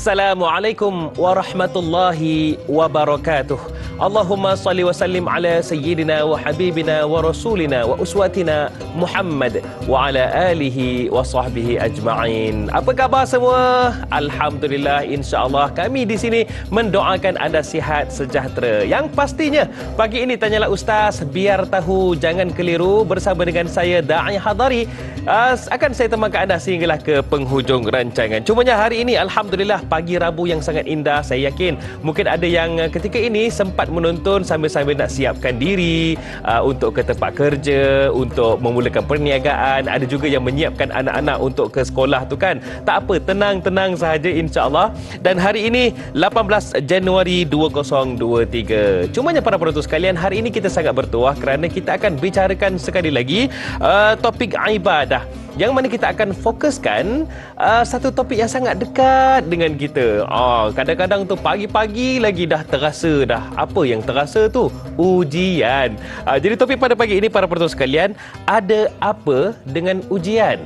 Assalamualaikum warahmatullahi wabarakatuh. Allahumma salli wa sallim ala sayyidina wa habibina wa rasulina wa uswatina Muhammad wa ala alihi wa sahbihi ajma'in. Apa khabar semua? Alhamdulillah, insya-Allah kami di sini mendoakan anda sihat sejahtera. Yang pastinya pagi ini tanyalah Ustaz, biar tahu jangan keliru, bersama dengan saya Da'i Hadari. Akan saya temankan anda sehinggalah ke penghujung rancangan. Cumanya hari ini alhamdulillah pagi Rabu yang sangat indah. Saya yakin mungkin ada yang ketika ini sempat menonton sambil-sambil nak siapkan diri untuk ke tempat kerja, untuk memulakan perniagaan. Ada juga yang menyiapkan anak-anak untuk ke sekolah tu kan. Tak apa, tenang-tenang sahaja insya-Allah. Dan hari ini 18 Januari 2023. Cumanya para penonton sekalian, hari ini kita sangat bertuah kerana kita akan bicarakan sekali lagi topik ibadah, yang mana kita akan fokuskan satu topik yang sangat dekat dengan kita. Kadang-kadang tu pagi-pagi lagi dah terasa dah. Apa yang terasa tu? Ujian. Jadi topik pada pagi ini para penonton sekalian, ada apa dengan ujian?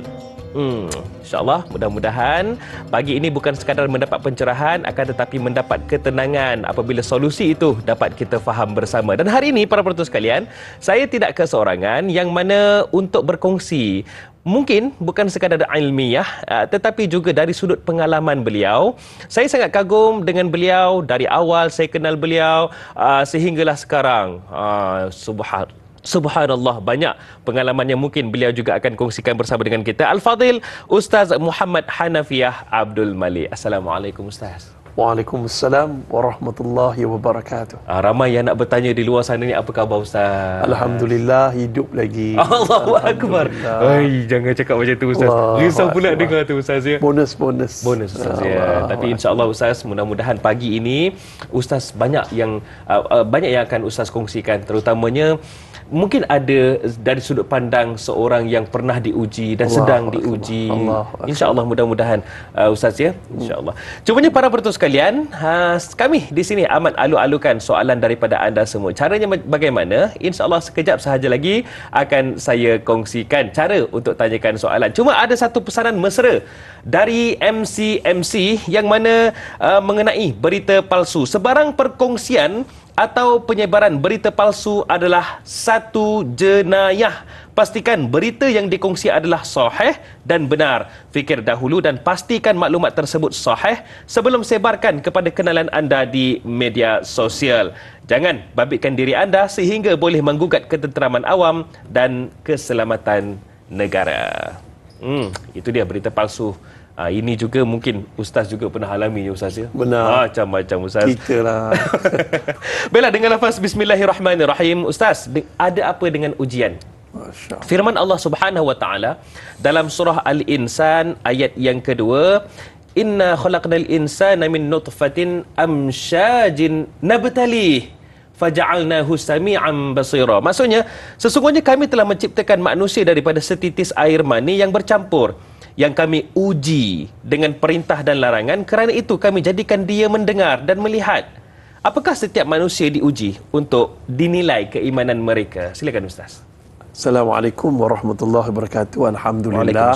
InsyaAllah mudah-mudahan pagi ini bukan sekadar mendapat pencerahan, akan tetapi mendapat ketenangan apabila solusi itu dapat kita faham bersama. Dan hari ini para penonton sekalian, saya tidak keseorangan, yang mana untuk berkongsi mungkin bukan sekadar ilmiah, tetapi juga dari sudut pengalaman beliau. Saya sangat kagum dengan beliau dari awal saya kenal beliau sehinggalah sekarang. Subhanallah, banyak pengalaman yang mungkin beliau juga akan kongsikan bersama dengan kita. Al-Fadhil Ustaz Muhammad Hanafiah Abdul Malik. Assalamualaikum Ustaz. Waalaikumsalam warahmatullahi wabarakatuh. Ramai yang nak bertanya di luar sana ni, apa khabar Ustaz? Alhamdulillah, hidup lagi. Allahu Akbar. Jangan cakap macam tu Ustaz. Risau pula dengar tu Ustaz ya. Bonus Ustaz ya. Tapi insya-Allah Ustaz, mudah-mudahan pagi ini Ustaz banyak yang akan Ustaz kongsikan, terutamanya mungkin ada dari sudut pandang seorang yang pernah diuji dan sedang diuji. InsyaAllah mudah-mudahan Ustaz ya. InsyaAllah. Cumanya para penonton sekalian, kami di sini amat alu-alukan soalan daripada anda semua. Caranya bagaimana? InsyaAllah sekejap sahaja lagi akan saya kongsikan cara untuk tanyakan soalan. Cuma ada satu pesanan mesra dari MC yang mana mengenai berita palsu. Sebarang perkongsian atau penyebaran berita palsu adalah satu jenayah. Pastikan berita yang dikongsi adalah sahih dan benar. Fikir dahulu dan pastikan maklumat tersebut sahih sebelum sebarkan kepada kenalan anda di media sosial. Jangan babitkan diri anda sehingga boleh menggugat ketenteraman awam dan keselamatan negara. Itu dia berita palsu. Ini juga mungkin Ustaz juga pernah alami ya Ustaz ya? Benar. Macam-macam Ustaz. Kita lah. Baiklah, dengan lafaz Bismillahirrahmanirrahim. Ustaz, ada apa dengan ujian? Firman Allah Subhanahu wa taala dalam surah Al-Insan ayat yang kedua, Inna khalaqnal insana min nutfatin amsyajin nabtalih faja'alnahu sami'an basira. Maksudnya, sesungguhnya kami telah menciptakan manusia daripada setitis air mani yang bercampur, yang kami uji dengan perintah dan larangan. Kerana itu kami jadikan dia mendengar dan melihat. Apakah setiap manusia diuji untuk dinilai keimanan mereka? Silakan Ustaz. Assalamualaikum warahmatullahi wabarakatuh. Alhamdulillah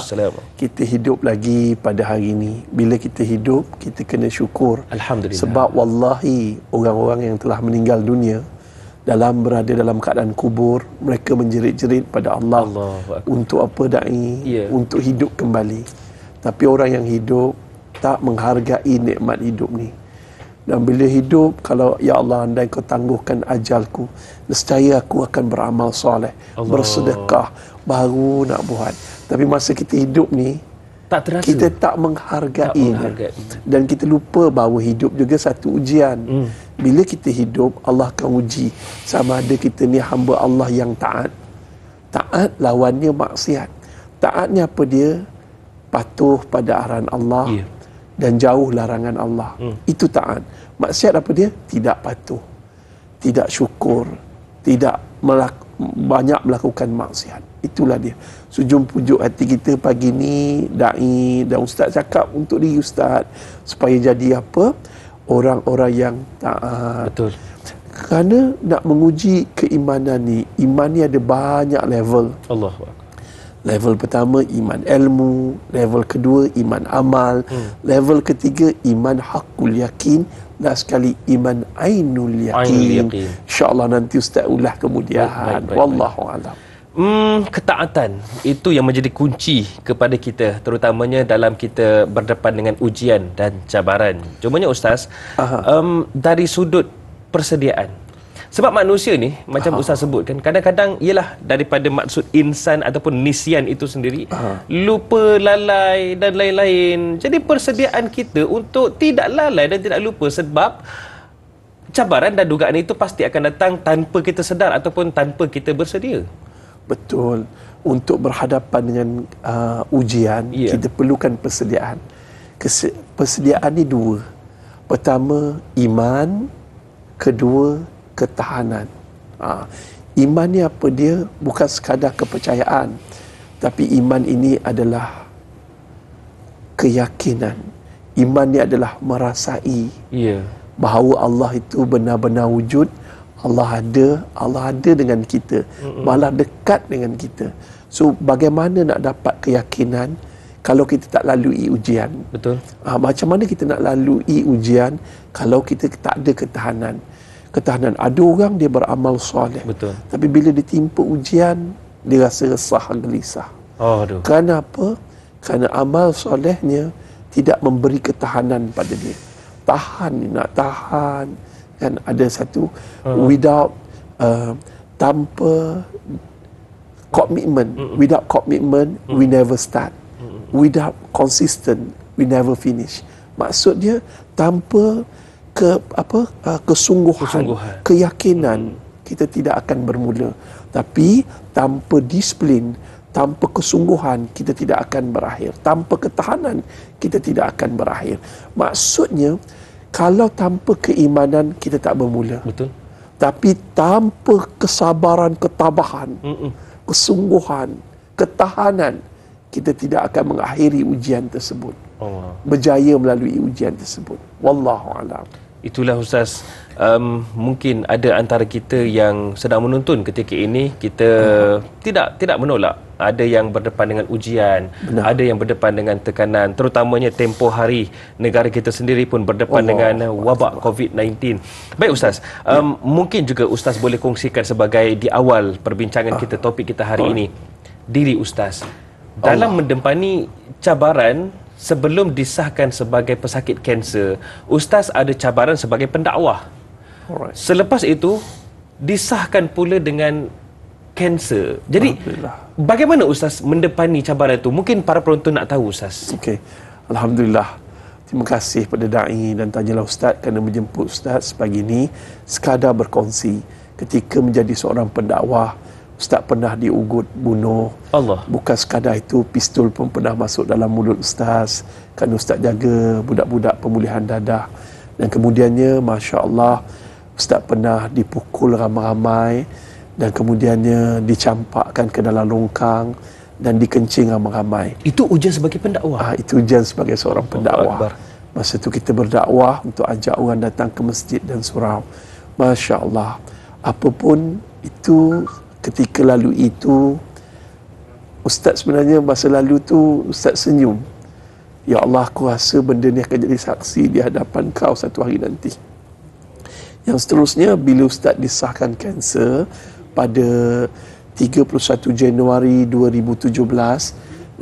kita hidup lagi pada hari ini. Bila kita hidup, kita kena syukur. Alhamdulillah. Sebab wallahi orang-orang yang telah meninggal dunia berada dalam keadaan kubur, mereka menjerit-jerit pada Allah untuk apa da'i? Untuk hidup kembali. Tapi orang yang hidup tak menghargai nikmat hidup ni. Dan bila hidup, kalau ya Allah andai kau tangguhkan ajalku, nescaya aku akan beramal soleh, bersedekah, baru nak buat. Tapi masa kita hidup ni, tak terasa. Kita tak menghargai. Dan kita lupa bahawa hidup juga satu ujian. Bila kita hidup, Allah akan uji sama ada kita ni hamba Allah yang taat. Taat lawannya maksiat. Taatnya apa dia? Patuh pada arahan Allah dan jauh larangan Allah. Itu taat. Maksiat apa dia? Tidak patuh, tidak syukur, tidak banyak melakukan maksiat. Itulah dia. Sujung pujuk hati kita pagi ni, da'i dan ustaz cakap untuk diri ustaz supaya jadi apa? Orang-orang yang taat. Betul. Kerana nak menguji keimanan ni, iman ni ada banyak level. Allahu Akbar. Level pertama iman ilmu, level kedua iman amal, level ketiga iman hakul yakin, last sekali iman ainul yakin. InsyaAllah nanti Ustaz ulah kemudian. Wallahu a'lam. Ketaatan itu yang menjadi kunci kepada kita, terutamanya dalam kita berdepan dengan ujian dan cabaran. Cumanya Ustaz, dari sudut persediaan, sebab manusia ni macam Ustaz sebutkan, kadang-kadang ialah daripada maksud insan ataupun nisyan itu sendiri, lupa, lalai dan lain-lain. Jadi persediaan kita untuk tidak lalai dan tidak lupa, sebab cabaran dan dugaan itu pasti akan datang tanpa kita sedar ataupun tanpa kita bersedia. Betul. Untuk berhadapan dengan ujian, kita perlukan persediaan. Persediaan ni dua. Pertama, iman. Kedua, ketahanan. Iman ni apa dia? Bukan sekadar kepercayaan, tapi iman ini adalah keyakinan. Iman ni adalah merasai bahawa Allah itu benar-benar wujud. Allah ada dengan kita, malah dekat dengan kita. So bagaimana nak dapat keyakinan kalau kita tak lalui ujian? Betul. Macam mana kita nak lalui ujian kalau kita tak ada ketahanan? Ketahanan. Ada orang dia beramal soleh, betul, tapi bila ditimpa ujian dia rasa resah, gelisah. Kerana apa? Kerana amal solehnya tidak memberi ketahanan pada dia. Nak tahan kan, ada satu without tanpa commitment. Without commitment we never start. Without consistent we never finish. Maksud dia tanpa kesungguhan, keyakinan, kita tidak akan bermula. Tapi tanpa disiplin, tanpa kesungguhan, kita tidak akan berakhir. Tanpa ketahanan, kita tidak akan berakhir. Maksudnya, kalau tanpa keimanan, kita tak bermula. Betul. Tapi tanpa kesabaran, ketabahan, kesungguhan, ketahanan, kita tidak akan mengakhiri ujian tersebut. Berjaya melalui ujian tersebut. Wallahu a'lam. Itulah Ustaz, mungkin ada antara kita yang sedang menonton ketika ini, kita tidak menolak. Ada yang berdepan dengan ujian, ada yang berdepan dengan tekanan, terutamanya tempoh hari negara kita sendiri pun berdepan dengan wabak COVID-19. Baik Ustaz, mungkin juga Ustaz boleh kongsikan sebagai di awal perbincangan kita, topik kita hari ini, diri Ustaz dalam mendepani cabaran. Sebelum disahkan sebagai pesakit kanser, Ustaz ada cabaran sebagai pendakwah. Selepas itu disahkan pula dengan kanser. Jadi bagaimana Ustaz mendepani cabaran itu? Mungkin para penonton nak tahu Ustaz. Okey. Alhamdulillah. Terima kasih pada da'i dan tanyalah Ustaz kerana menjemput Ustaz pagi ini sekadar berkongsi. Ketika menjadi seorang pendakwah, Ustaz pernah diugut bunuh. Bukan sekadar itu, pistol pun pernah masuk dalam mulut Ustaz kerana Ustaz jaga budak-budak pemulihan dadah. Dan kemudiannya, Masya Allah, Ustaz pernah dipukul ramai-ramai dan kemudiannya dicampakkan ke dalam longkang dan dikencing ramai-ramai. Itu ujian sebagai pendakwah? Itu ujian sebagai seorang pendakwah. Masa itu kita berdakwah untuk ajak orang datang ke masjid dan surau. Masya Allah. Apapun itu, ketika lalu itu, Ustaz sebenarnya masa lalu tu Ustaz senyum. Ya Allah, aku rasa benda ni akan jadi saksi di hadapan kau satu hari nanti. Yang seterusnya, bila Ustaz disahkan kanser pada 31 Januari 2017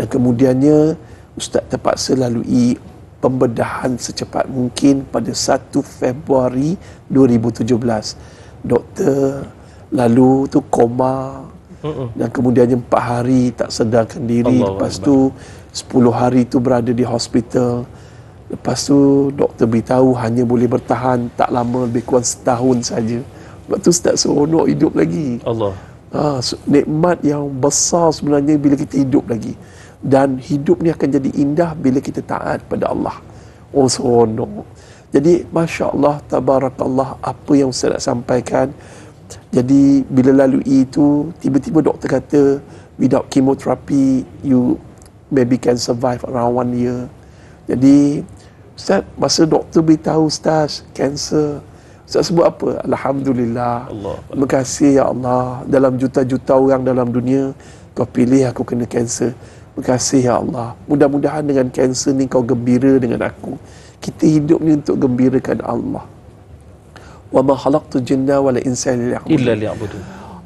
dan kemudiannya Ustaz terpaksa lalui pembedahan secepat mungkin pada 1 Februari 2017. Doktor lalu tu koma dan kemudiannya 4 hari tak sedarkan diri. Lepas tu 10 hari tu berada di hospital. Lepas tu doktor beritahu hanya boleh bertahan tak lama, lebih kurang setahun saja. Lepas tu tak seronok hidup lagi. Nikmat yang besar sebenarnya bila kita hidup lagi. Dan hidup ni akan jadi indah bila kita taat pada Allah. Seronok. Jadi Masya Allah, Tabarakallah, apa yang saya nak sampaikan. Jadi bila lalui itu, tiba-tiba doktor kata without chemotherapy you maybe can survive around 1 year. Jadi Ustaz, masa doktor beritahu Ustaz kanser, Ustaz sebut apa? Alhamdulillah. Terima kasih ya Allah. Dalam juta-juta orang dalam dunia, Kau pilih aku kena kanser. Terima kasih ya Allah. Mudah-mudahan dengan kanser ni kau gembira dengan aku. Kita hidup ni untuk gembirakan Allah. Wa ma khalaqtu jinna wal insa illa liya'budun.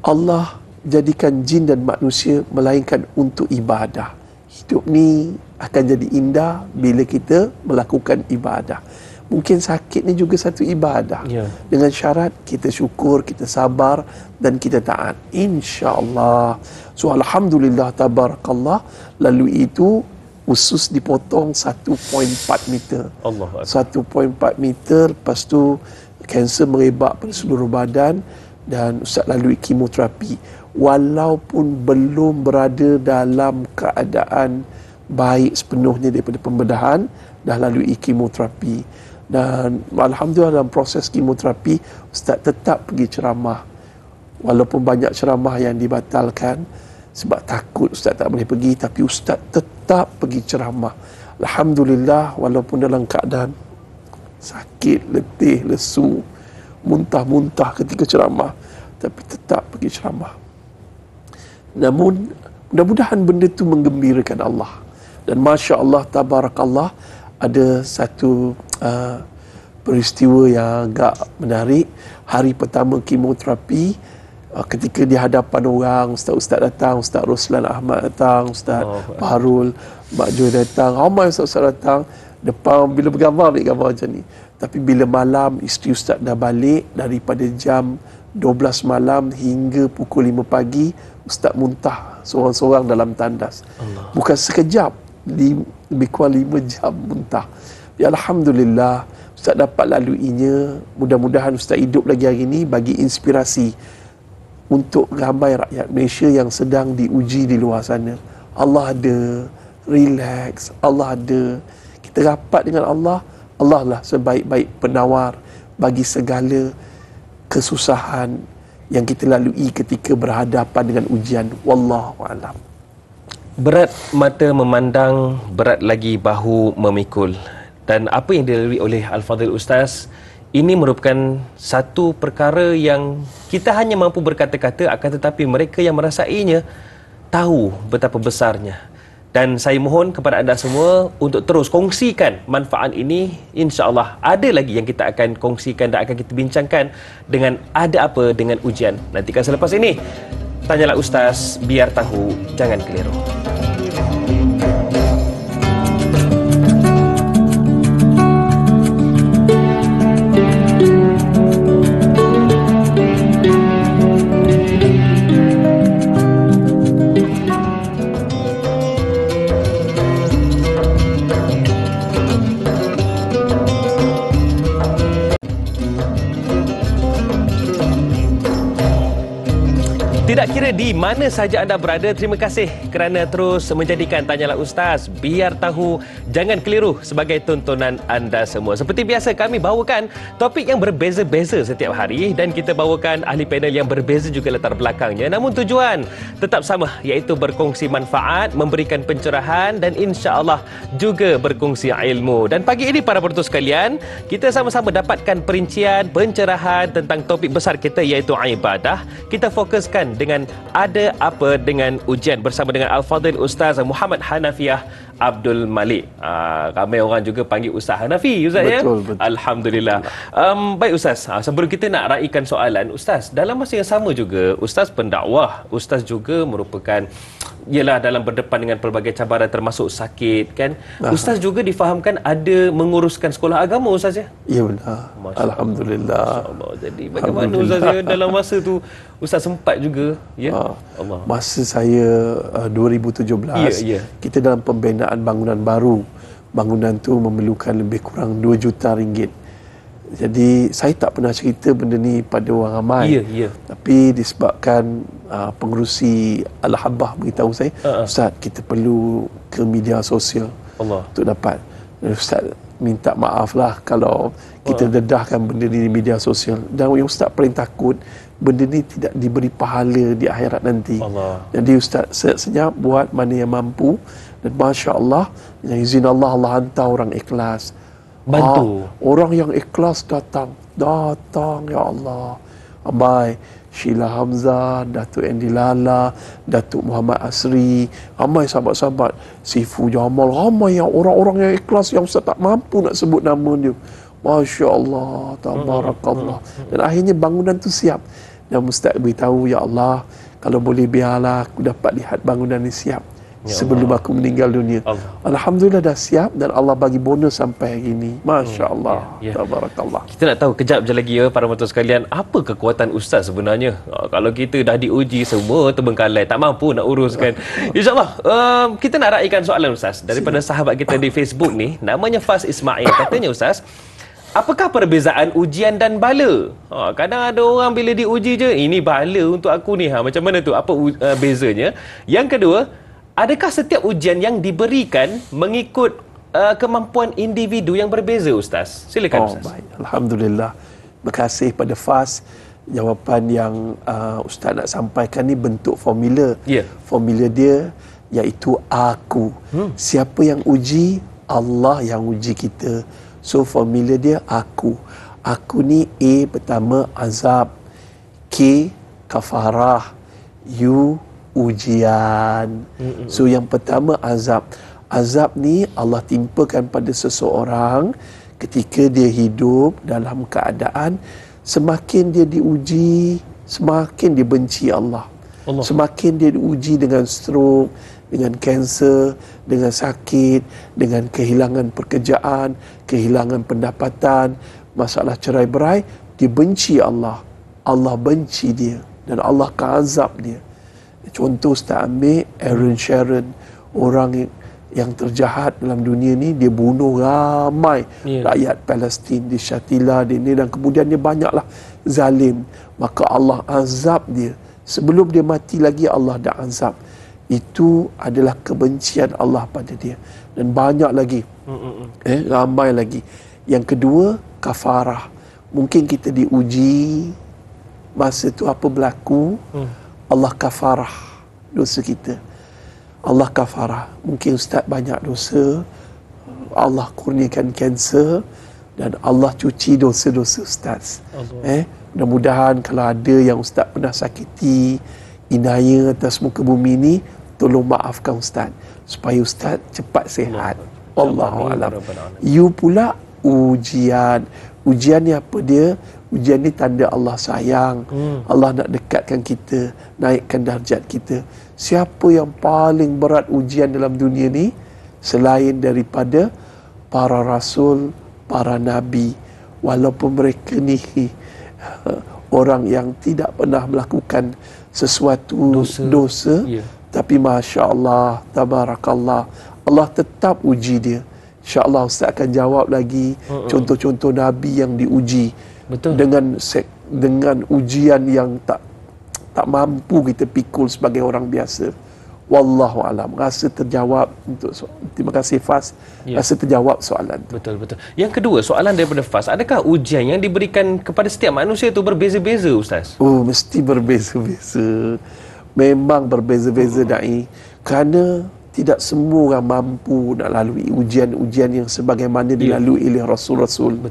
Allah jadikan jin dan manusia melainkan untuk ibadah. Hidup ni akan jadi indah bila kita melakukan ibadah. Mungkin sakit ni juga satu ibadah. Dengan syarat kita syukur, kita sabar dan kita taat. InsyaAllah. So alhamdulillah tabarakallah. Lalu itu usus dipotong 1.4 meter. 1.4 meter. Lepas tu kanser merebak pada seluruh badan dan Ustaz lalui kemoterapi. Walaupun belum berada dalam keadaan baik sepenuhnya daripada pembedahan, dah lalui kemoterapi. Dan alhamdulillah dalam proses kemoterapi Ustaz tetap pergi ceramah. Walaupun banyak ceramah yang dibatalkan sebab takut Ustaz tak boleh pergi, tapi Ustaz tetap pergi ceramah. Alhamdulillah, walaupun dalam keadaan sakit, letih, lesu, muntah-muntah ketika ceramah, tapi tetap pergi ceramah. Namun mudah-mudahan benda tu menggembirakan Allah. Dan Masya Allah tabarakallah, ada satu peristiwa yang agak menarik. Hari pertama kemoterapi, ketika di hadapan orang, Ustaz-Ustaz datang, Ustaz Roslan Ahmad datang, Ustaz Fahrul, Mak Joy datang, ramai Ustaz-Ustaz datang. Depan bila bergambar, ambil gambar macam ni. Tapi bila malam, isteri Ustaz dah balik daripada jam 12 malam hingga pukul 5 pagi, Ustaz muntah seorang-seorang dalam tandas. Bukan sekejap, lebih kurang 5 jam muntah. Ya Alhamdulillah, Ustaz dapat laluinya. Mudah-mudahan Ustaz hidup lagi hari ini bagi inspirasi untuk ramai rakyat Malaysia yang sedang diuji di luar sana. Allah ada, relax, Allah ada. Kita rapat dengan Allah, Allah lah sebaik-baik penawar bagi segala kesusahan yang kita lalui ketika berhadapan dengan ujian. Wallahu a'lam. Berat mata memandang, berat lagi bahu memikul. Dan apa yang dilalui oleh Al-Fadhil Ustaz, ini merupakan satu perkara yang kita hanya mampu berkata-kata, akan tetapi mereka yang merasainya tahu betapa besarnya. Dan saya mohon kepada anda semua untuk terus kongsikan manfaat ini. InsyaAllah ada lagi yang kita akan kongsikan dan akan kita bincangkan dengan ada apa dengan ujian. Nantikan selepas ini. Tanyalah Ustaz, biar tahu, jangan keliru. Tidak kira di mana saja anda berada, terima kasih kerana terus menjadikan Tanyalah Ustaz, biar tahu, jangan keliru sebagai tontonan anda semua. Seperti biasa, kami bawakan topik yang berbeza-beza setiap hari dan kita bawakan ahli panel yang berbeza juga latar belakangnya. Namun tujuan tetap sama, iaitu berkongsi manfaat, memberikan pencerahan dan insya-Allah juga berkongsi ilmu. Dan pagi ini para penonton sekalian, kita sama-sama dapatkan perincian, pencerahan tentang topik besar kita iaitu ibadah. Kita fokuskan dengan ada apa dengan ujian bersama dengan Al-Fadhil Ustaz Muhammad Hanafiah Abdul Malik. Ramai orang juga panggil Ustaz Hanafi, Ustaz, ya? Betul. Alhamdulillah. Baik Ustaz, sebelum kita nak raikan soalan, Ustaz, dalam masa yang sama juga, Ustaz pendakwah, Ustaz juga merupakan ialah dalam berdepan dengan pelbagai cabaran termasuk sakit, kan? Ustaz juga difahamkan ada menguruskan sekolah agama, Ustaz, ya? Ya, benar. Alhamdulillah. Allah. Jadi bagaimana Ustaz, ya, dalam masa tu Ustaz sempat juga, ya? Allah. Masa saya 2017, kita dalam pembinaan bangunan baru. Bangunan tu memerlukan lebih kurang 2 juta ringgit. Jadi saya tak pernah cerita benda ni pada orang ramai. Tapi disebabkan pengerusi Al-Habah beritahu saya, Ustaz, kita perlu ke media sosial untuk dapat. Ustaz minta maaf lah kalau kita dedahkan benda ni di media sosial. Dan yang Ustaz paling takut, benda ni tidak diberi pahala di akhirat nanti. Jadi Ustaz senyap buat mana yang mampu. Dan Masya Allah, yang izin Allah, Allah hantar orang ikhlas. Bantu. Orang yang ikhlas datang, ya Allah. Abai, Sheila Hamzah, Datuk Andy Lala, Datuk Muhammad Asri, ramai sahabat-sahabat, Sifu Jamal, ramai yang orang-orang yang ikhlas yang Ustaz tak mampu nak sebut nama dia. Masya Allah, tabarakallah. Dan akhirnya bangunan tu siap. Dan Ustaz beritahu, ya Allah, kalau boleh biarlah aku dapat lihat bangunan ni siap sebelum aku meninggal dunia. Alhamdulillah dah siap dan Allah bagi bonus sampai hari ini. Masya Allah, tabarakallah. Kita nak tahu kejap je lagi ya para menonton sekalian, apa kekuatan Ustaz sebenarnya? Kalau kita dah diuji semua terbengkalai, tak mampu nak uruskan. InsyaAllah kita nak raikan soalan Ustaz daripada sahabat kita di Facebook ni, namanya Faz Ismail. Katanya Ustaz, apakah perbezaan ujian dan bala? Kadang ada orang bila diuji je, ini bala untuk aku ni. Macam mana tu? Apa bezanya? Yang kedua, adakah setiap ujian yang diberikan mengikut kemampuan individu yang berbeza, Ustaz? Silakan, Ustaz. Baik. Alhamdulillah. Terima kasih pada Faz. Jawapan yang Ustaz nak sampaikan ni bentuk formula. Formula dia iaitu aku. Siapa yang uji? Allah yang uji kita. So formula dia aku. Aku ni A pertama azab, K kafarah, U ujian. So yang pertama azab. Azab ni Allah timpakan pada seseorang ketika dia hidup dalam keadaan semakin dia diuji, semakin dia benci Allah. Semakin dia diuji dengan stroke, dengan kanser, dengan sakit, dengan kehilangan pekerjaan, kehilangan pendapatan, masalah cerai-berai, dia benci Allah. Allah benci dia dan Allah akan azab dia. Contoh Ustaz ambil Aaron Sharon, orang yang terjahat dalam dunia ni, dia bunuh ramai rakyat Palestin di Shatila di ni, dan kemudian dia banyaklah zalim, maka Allah azab dia. Sebelum dia mati lagi Allah dah azab. Itu adalah kebencian Allah pada dia. Dan banyak lagi, ramai lagi. Yang kedua, kafarah. Mungkin kita diuji, masa tu apa berlaku, Allah kafarah dosa kita. Allah kafarah. Mungkin Ustaz banyak dosa, Allah kurniakan kanser, dan Allah cuci dosa-dosa Ustaz. Mudah-mudahan kalau ada yang Ustaz pernah sakiti, inaya atas muka bumi ni, tolong maafkan Ustaz supaya Ustaz cepat sihat. Wallahu a'lam. You pula ujian. Ujian ni apa dia? Ujian ni tanda Allah sayang. Allah nak dekatkan kita, naikkan darjat kita. Siapa yang paling berat ujian dalam dunia ni selain daripada para rasul, para nabi, walaupun mereka ni orang yang tidak pernah melakukan sesuatu dosa, tapi Masya Allah, tabarakallah, Allah tetap uji dia. InsyaAllah Ustaz akan jawab lagi contoh-contoh Nabi yang diuji. Dengan ujian yang tak mampu kita pikul sebagai orang biasa. Wallahu alam. Rasa terjawab terima kasih Faz. Rasa terjawab soalan tu. Betul. Yang kedua, soalan daripada Faz, adakah ujian yang diberikan kepada setiap manusia itu berbeza-beza, Ustaz? Mesti berbeza-beza. Memang berbeza-beza dai. Kerana tidak semua orang mampu nak lalui ujian-ujian yang sebagaimana dilalui oleh Rasul-Rasul,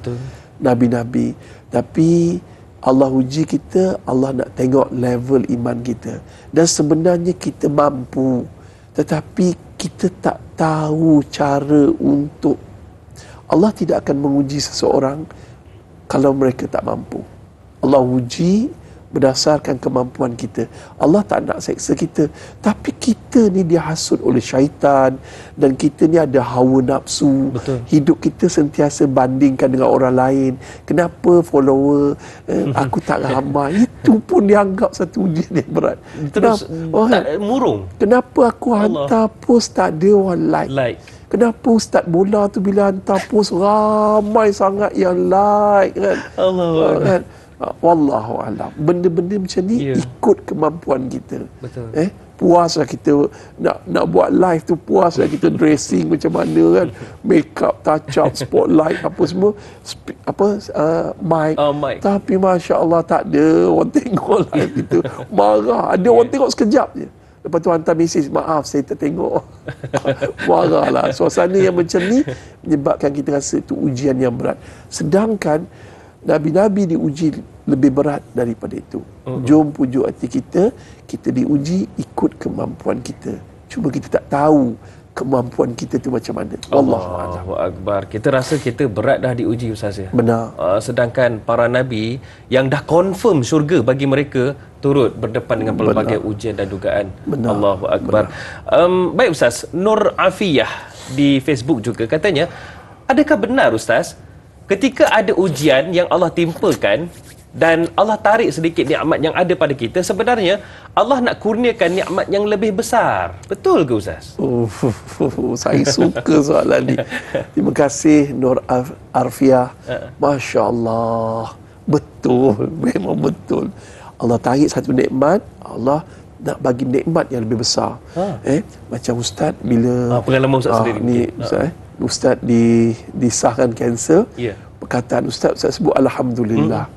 Nabi-Nabi. Tapi Allah uji kita, Allah nak tengok level iman kita. Dan sebenarnya kita mampu, tetapi kita tak tahu cara untuk. Allah tidak akan menguji seseorang kalau mereka tak mampu. Allah uji berdasarkan kemampuan kita. Allah tak nak seksa kita, tapi kita ni dihasut oleh syaitan, dan kita ni ada hawa nafsu. Hidup kita sentiasa bandingkan dengan orang lain. Kenapa follower aku tak ramai? Itu pun dianggap satu ujian yang berat. Terus tak murung. Kenapa aku hantar post tak ada orang like? Kenapa Ustaz Bola tu bila hantar post ramai sangat yang like kan? Kan? Wallahu alam. Benda-benda macam ni ikut kemampuan kita. Puaslah kita nak buat live tu, puaslah kita dressing macam mana kan, make up, touch up, spotlight apa semua, mic. Tapi Masya Allah tak ada orang tengok live itu. Marah. Ada orang tengok sekejap je, lepas tu hantar mesej, maaf saya tak tengok. Marahlah. Suasana yang macam ni menyebabkan kita rasa itu ujian yang berat. Sedangkan Nabi-Nabi diuji lebih berat daripada itu. Jom pujuk hati kita, kita diuji ikut kemampuan kita. Cuma kita tak tahu kemampuan kita tu macam mana. Allahu Akbar. Kita rasa kita berat dah diuji, Ustaz ya. Benar. Sedangkan para nabi yang dah confirm syurga bagi mereka turut berdepan dengan pelbagai ujian dan dugaan. Benar. Allahu Akbar. Baik Ustaz, Nur Afiyah di Facebook juga katanya, adakah benar Ustaz, ketika ada ujian yang Allah timpakan dan Allah tarik sedikit nikmat yang ada pada kita, sebenarnya Allah nak kurniakan nikmat yang lebih besar. Betul ke Ustaz? Saya suka soalan ni. Terima kasih Nur Arfiah. Masya Allah. Betul. Memang betul. Allah tarik satu nikmat, Allah nak bagi nikmat yang lebih besar. Macam Ustaz bila pengalaman Ustaz sendiri ni Ustaz, Ustaz disahkan kanser. Perkataan Ustaz sebut Alhamdulillah.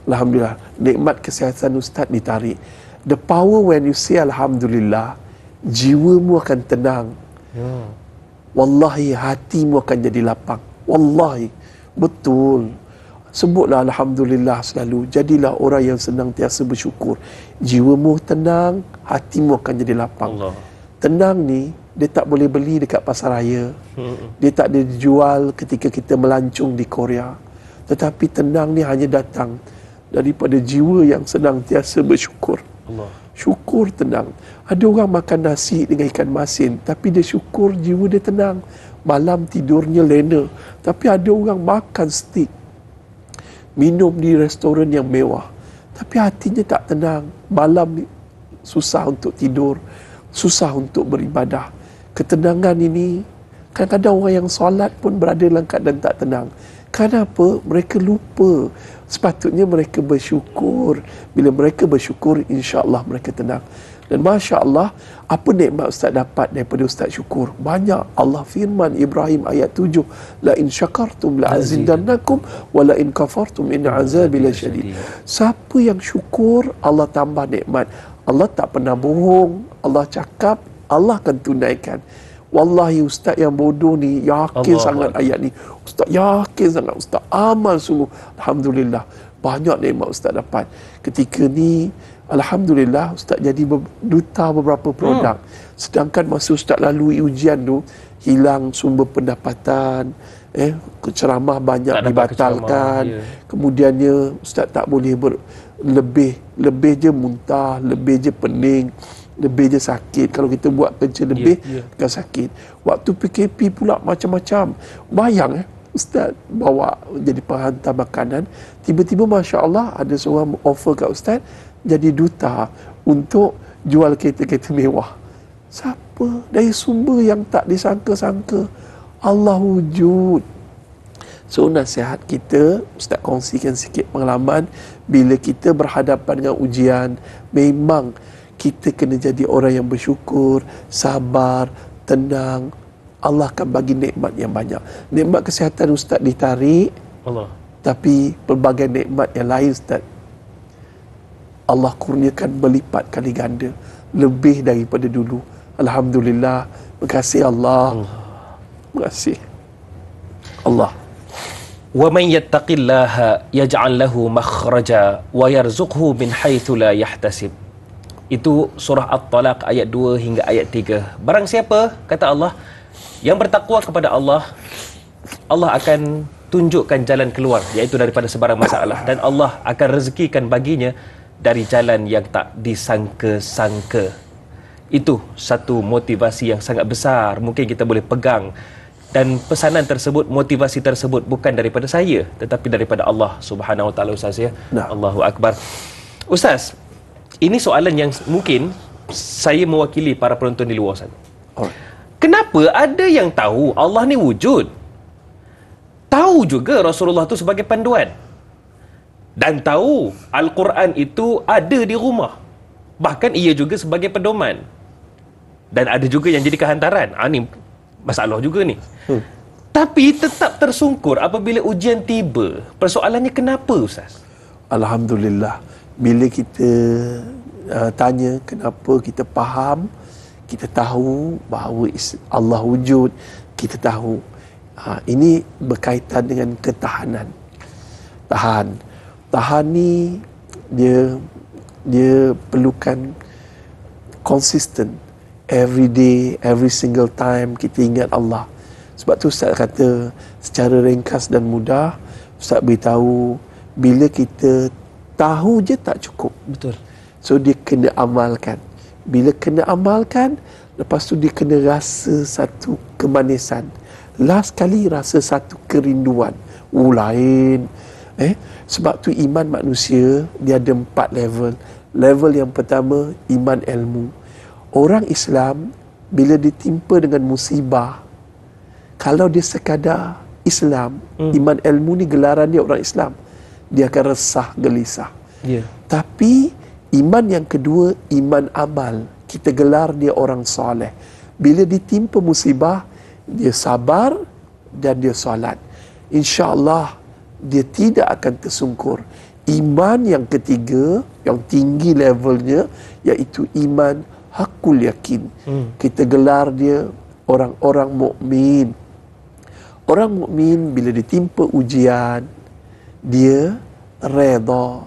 Alhamdulillah, nikmat kesihatan Ustaz ditarik. The power when you say Alhamdulillah, jiwamu akan tenang. Wallahi, hatimu akan jadi lapang. Wallahi, betul. Sebutlah Alhamdulillah selalu. Jadilah orang yang senantiasa bersyukur. Jiwamu tenang, hatimu akan jadi lapang. Tenang ni, dia tak boleh beli dekat pasar raya. Dia tak ada dijual ketika kita melancung di Korea. Tetapi tenang ni hanya datang daripada jiwa yang senantiasa bersyukur. Syukur, tenang. Ada orang makan nasi dengan ikan masin, tapi dia syukur, jiwa dia tenang. Malam tidurnya lena. Tapi ada orang makan steak, minum di restoran yang mewah, tapi hatinya tak tenang. Malam susah untuk tidur, susah untuk beribadah. Ketenangan ini, kadang-kadang orang yang solat pun berada dalam keadaan tak tenang. Kenapa? Mereka lupa. Sepatutnya mereka bersyukur. Bila mereka bersyukur, insya-Allah mereka tenang. Dan Masya Allah, apa nikmat Ustaz dapat daripada Ustaz syukur? Banyak. Allah firman Ibrahim ayat 7, la in syakartum la azidannakum wa la in kafartum in azabi lasyadid. Siapa yang syukur, Allah tambah nikmat. Allah tak pernah bohong. Allah cakap, Allah akan tunaikan. Wallahi Ustaz yang bodoh ni yakin sangat ayat ni. Ustaz yakin sangat, Ustaz amal sungguh. Alhamdulillah, banyak nikmat Ustaz dapat. Ketika ni alhamdulillah Ustaz jadi duta beberapa produk. Sedangkan masa Ustaz lalui ujian tu, hilang sumber pendapatan, ceramah banyak tak dibatalkan. Kemudiannya Ustaz tak boleh lebih je muntah, lebih je pening, lebih je sakit. Kalau kita buat kerja lebih akan sakit. Waktu PKP pula macam-macam. Bayang Ustaz bawa jadi penghantar makanan, tiba-tiba Masya Allah ada seorang offer kat Ustaz jadi duta untuk jual kereta-kereta mewah. Siapa? Dari sumber yang tak disangka-sangka. Allah wujud. So nasihat kita, Ustaz kongsikan sikit pengalaman. Bila kita berhadapan dengan ujian, memang kita kena jadi orang yang bersyukur, sabar, tenang. Allah akan bagi nikmat yang banyak. Nikmat kesihatan Ustaz ditarik, tapi pelbagai nikmat yang lain Ustaz, Allah kurniakan berlipat kali ganda, lebih daripada dulu. Alhamdulillah. Terima kasih Allah. Terima kasih Allah. Wa man yattaqillaha yaj'al lahu makhraja wa yarzuqhu min haitsu la yahtasib. Itu surah At-Talaq ayat 2 hingga ayat 3. Barang siapa, kata Allah, yang bertakwa kepada Allah, Allah akan tunjukkan jalan keluar, iaitu daripada sebarang masalah, dan Allah akan rezekikan baginya dari jalan yang tak disangka-sangka. Itu satu motivasi yang sangat besar mungkin kita boleh pegang. Dan pesanan tersebut, motivasi tersebut bukan daripada saya, tetapi daripada Allah Subhanahu Wa Taala, Ustaz ya. Allahu Akbar. Ustaz, ini soalan yang mungkin saya mewakili para penonton di luar sana. Kenapa ada yang tahu Allah ni wujud, tahu juga Rasulullah tu sebagai panduan, dan tahu Al-Quran itu ada di rumah, bahkan ia juga sebagai pedoman, dan ada juga yang jadi kehantaran. Ni masalah juga ni. Tapi tetap tersungkur apabila ujian tiba. Persoalannya kenapa, Ustaz? Alhamdulillah, bila kita tanya kenapa, kita faham, kita tahu bahawa Allah wujud, kita tahu. Ini berkaitan dengan ketahanan. Tahan ni dia perlukan consistent. Every day, every single time kita ingat Allah. Sebab tu Ustaz kata secara ringkas dan mudah, Ustaz beritahu bila kita tahu je tak cukup. Betul. So dia kena amalkan. Bila kena amalkan, lepas tu dia kena rasa satu kemanisan. Last kali rasa satu kerinduan. Lain. Sebab tu iman manusia dia ada 4 level. Level yang pertama, iman ilmu. Orang Islam bila ditimpa dengan musibah, kalau dia sekadar Islam, iman ilmu ni gelaran dia orang Islam, dia akan resah, gelisah. Tapi iman yang kedua, iman amal. Kita gelar dia orang soleh. Bila ditimpa musibah, dia sabar dan dia solat. InsyaAllah dia tidak akan tersungkur. Iman yang ketiga, yang tinggi levelnya, iaitu iman hakul yakin. Kita gelar dia orang-orang mukmin. Orang mukmin bila ditimpa ujian, dia redha.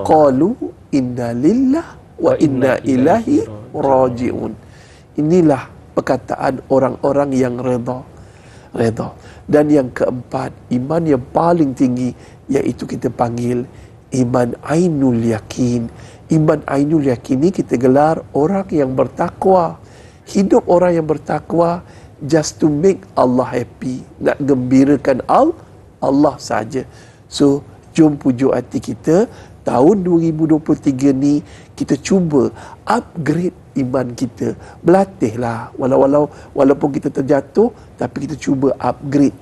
Qalu inna lillah wa inna ilaihi raji'un. Inilah perkataan orang-orang yang redha. Dan yang keempat, iman yang paling tinggi, iaitu kita panggil iman ainul yakin. Iman ainul yakin ni kita gelar orang yang bertakwa. Hidup orang yang bertakwa just to make Allah happy, nak gembirakan Allah saja. So jom pujuk hati kita, tahun 2023 ni kita cuba upgrade iman kita. Berlatihlah, walaupun kita terjatuh, tapi kita cuba upgrade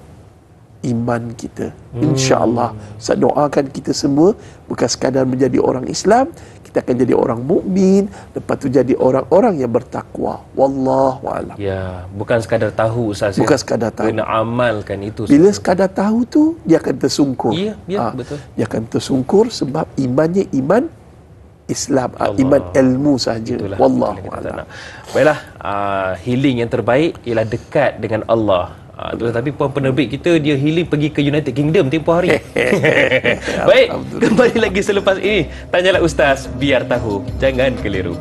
iman kita. InsyaAllah. Saya doakan kita semua bukan sekadar menjadi orang Islam, kita akan jadi orang mukmin, lepas tu jadi orang-orang yang bertakwa. Wallahu a'lam. Ya, bukan sekadar tahu Ustaz. Bukan sekadar tahu. Kena amalkan itu. Bila sekadar tahu tu, dia akan tersungkur. Ya, betul. Dia akan tersungkur sebab imannya iman Islam, iman ilmu saja. Wallahu a'lam. Baiklah, healing yang terbaik ialah dekat dengan Allah. Tetapi puan penerbit kita, dia healing pergi ke United Kingdom tempoh hari. Baik, kembali lagi selepas ini. Tanyalah Ustaz, biar tahu, jangan keliru.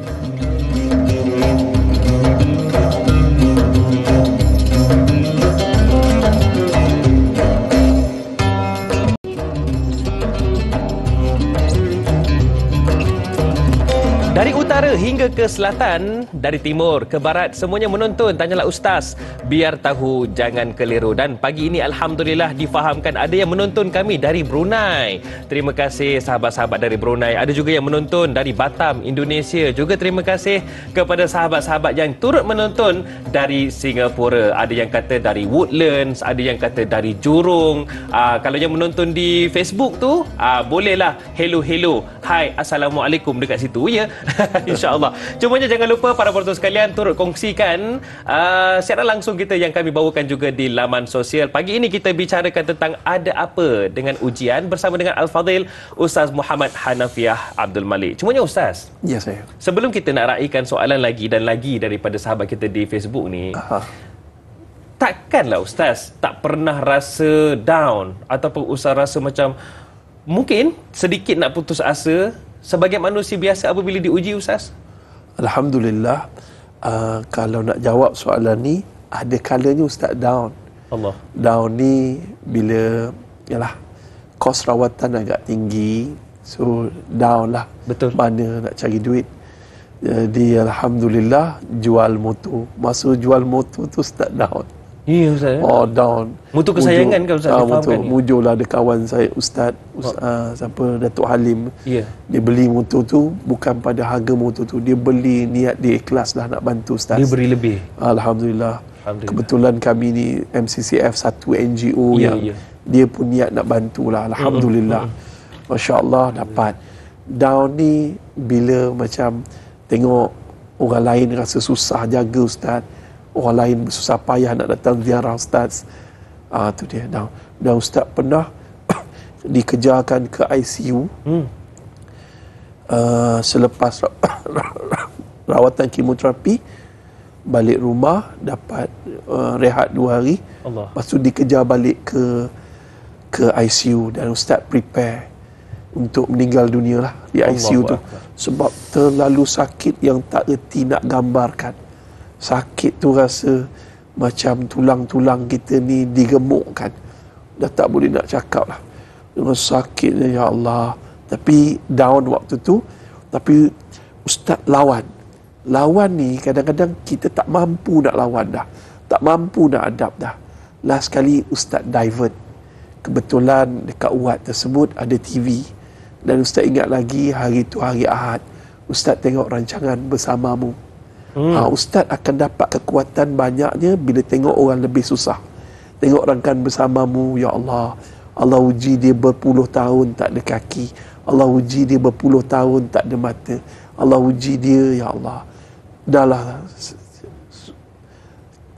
Dari utara hingga ke selatan, dari timur ke barat, semuanya menonton Tanyalah Ustaz, biar tahu, jangan keliru. Dan pagi ini Alhamdulillah difahamkan ada yang menonton kami dari Brunei. Terima kasih sahabat-sahabat dari Brunei. Ada juga yang menonton dari Batam, Indonesia. Juga terima kasih kepada sahabat-sahabat yang turut menonton dari Singapura. Ada yang kata dari Woodlands, ada yang kata dari Jurong. Kalau yang menonton di Facebook tu, bolehlah hello, hai, assalamualaikum dekat situ ya. InsyaAllah. Cumanya jangan lupa para penonton sekalian turut kongsikan siaran langsung kita yang kami bawakan juga di laman sosial. Pagi ini kita bicarakan tentang ada apa dengan ujian bersama dengan Al-Fadhil Ustaz Muhammad Hanafiah Abdul Malik. Cumanya Ustaz, ya saya, sebelum kita nak raikan soalan lagi dan lagi daripada sahabat kita di Facebook ni, takkanlah Ustaz tak pernah rasa down ataupun Ustaz rasa macam mungkin sedikit nak putus asa sebagai manusia biasa apabila diuji Ustaz? Alhamdulillah. Kalau nak jawab soalan ni, ada kalanya Ustaz down. Allah. Down ni bila kos rawatan agak tinggi, so down lah. Betul. Mana nak cari duit. Jadi Alhamdulillah jual motor. Masa jual motor tu Ustaz down. Ya Ustaz. Down. Motor kesayangan kan Ustaz? Motor. Mujur lah ada kawan saya Ustaz, siapa, Datuk Halim. Ya. Dia beli motor tu bukan pada harga motor tu. Dia beli niat dia ikhlas lah nak bantu Ustaz. Dia beri lebih. Alhamdulillah. Kebetulan kami ni MCCF satu NGO yang dia pun niat nak bantulah. Alhamdulillah. Masya Allah dapat. Down ni bila macam tengok orang lain rasa susah jaga Ustaz, orang lain bersusah payah nak datang ziarah Ustaz, tu dia down. Dan Ustaz pernah dikejarkan ke ICU selepas rawatan kemoterapi, balik rumah dapat rehat 2 hari. Lepas tu dikejar balik ke ICU dan Ustaz prepare untuk meninggal dunia lah di ICU tu. Sebab terlalu sakit yang tak erti nak gambarkan. Sakit tu rasa macam tulang-tulang kita ni digemukkan. Dah tak boleh nak cakap lah. Dengan sakitnya, ya Allah. Tapi down waktu tu. Tapi Ustaz lawan. Lawan ni kadang-kadang kita tak mampu nak lawan dah. Tak mampu nak adapt dah. Last kali Ustaz divert. Kebetulan dekat ward tersebut ada TV. Dan Ustaz ingat lagi hari tu hari Ahad. Ustaz tengok rancangan Bersamamu. Ustaz akan dapat kekuatan banyaknya bila tengok orang lebih susah. Tengok rancangan Bersamamu, ya Allah. Allah uji dia berpuluh tahun tak ada kaki. Allah uji dia berpuluh tahun tak ada mata. Allah uji dia, ya Allah. Dahlah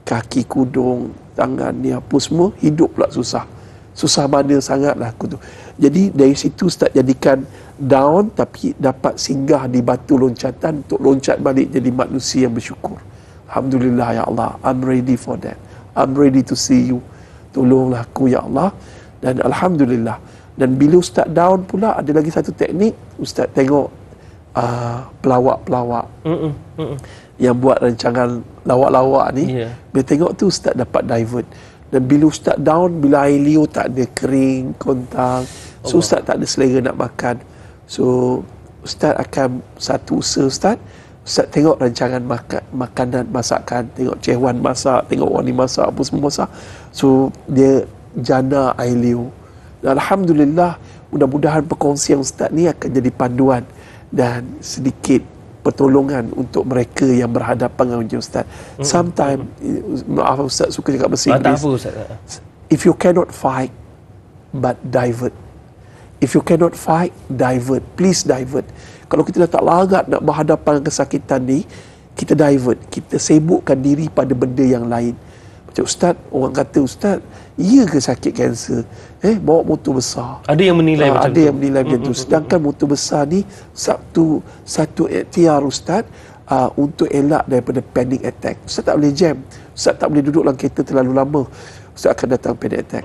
kaki kudung, tangan ni apa semua, hidup pula susah. Susah mana sangatlah aku tu. Jadi dari situ Ustaz jadikan down tapi dapat singgah di batu loncatan untuk loncat balik jadi manusia yang bersyukur. Alhamdulillah, ya Allah, I'm ready for that. I'm ready to see you. Tolonglah aku, ya Allah. Dan Alhamdulillah. Dan bila Ustaz down pula ada lagi satu teknik. Ustaz tengok pelawak-pelawak yang buat rancangan lawak-lawak ni. Bila tengok tu Ustaz dapat divert. Dan bila Ustaz down, bila air liur tak ada, kering, kontang, so Ustaz tak ada selera nak makan. So Ustaz akan satu usaha Ustaz tengok rancangan makanan, masakan, tengok Cik Wan masak, tengok Wani masak, apa semua masak. So dia jana air liur. Dan Alhamdulillah, mudah-mudahan perkongsian Ustaz ni akan jadi panduan dan sedikit pertolongan untuk mereka yang berhadapan dengan ujian Ustaz. Sometimes, maaf Ustaz suka cakap bahasa Inggeris. If you cannot fight, but divert. If you cannot fight, divert. Please divert. Kalau kita dah tak larat nak berhadapan dengan kesakitan ni, kita divert. Kita sibukkan diri pada benda yang lain. Macam Ustaz, orang kata, Ustaz, iya ke sakit kanser? Bawa motor besar. Ada yang menilai macam tu. Ada yang menilai macam tu. Sedangkan motor besar ni satu ikhtiar Ustaz untuk elak daripada panic attack. Ustaz tak boleh jam. Ustaz tak boleh duduk dalam kereta terlalu lama. Ustaz akan datang panic attack.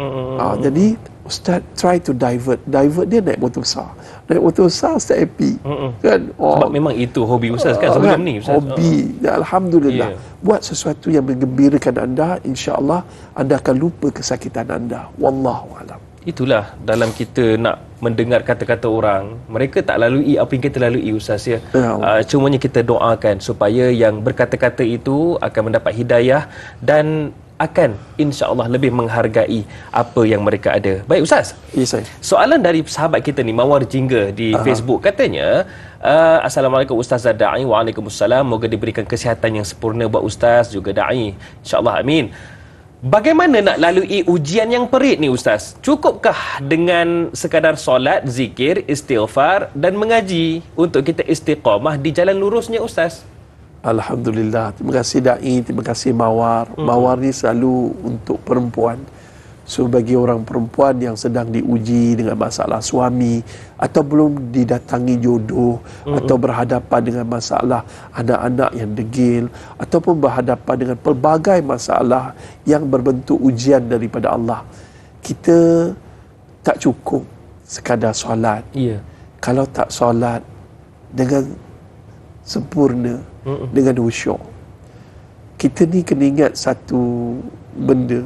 Jadi Ustaz try to divert. Divert dia naik motor besar. Naik motor besar Ustaz happy. Kan? Sebab memang itu hobi Ustaz kan sebelum ni Ustaz. Hobi. Ya, Alhamdulillah. Buat sesuatu yang menggembirakan anda, insya-Allah anda akan lupa kesakitan anda. Wallahu a'lam. Itulah dalam kita nak mendengar kata-kata orang, mereka tak lalui apa yang kita lalui Ustaz ya. Cumanya kita doakan supaya yang berkata-kata itu akan mendapat hidayah dan akan insya-Allah lebih menghargai apa yang mereka ada. Baik Ustaz. Ya, saya. Soalan dari sahabat kita ni Mawar Jingga di Facebook katanya, Assalamualaikum Ustaz dan Da'i. Waalaikumsalam. Moga diberikan kesihatan yang sempurna buat Ustaz juga Da'i. Insya-Allah amin. Bagaimana nak lalui ujian yang perit ni Ustaz? Cukupkah dengan sekadar solat, zikir, istighfar dan mengaji untuk kita istiqamah di jalan lurusnya Ustaz? Alhamdulillah. Terima kasih Da'i, terima kasih Mawar. Mawar ni selalu untuk perempuan. So bagi orang perempuan yang sedang diuji dengan masalah suami atau belum didatangi jodoh atau berhadapan dengan masalah anak-anak yang degil ataupun berhadapan dengan pelbagai masalah yang berbentuk ujian daripada Allah, kita tak cukup sekadar solat. Kalau tak solat dengan sempurna, dengan khusyuk, kita ni kena ingat satu benda.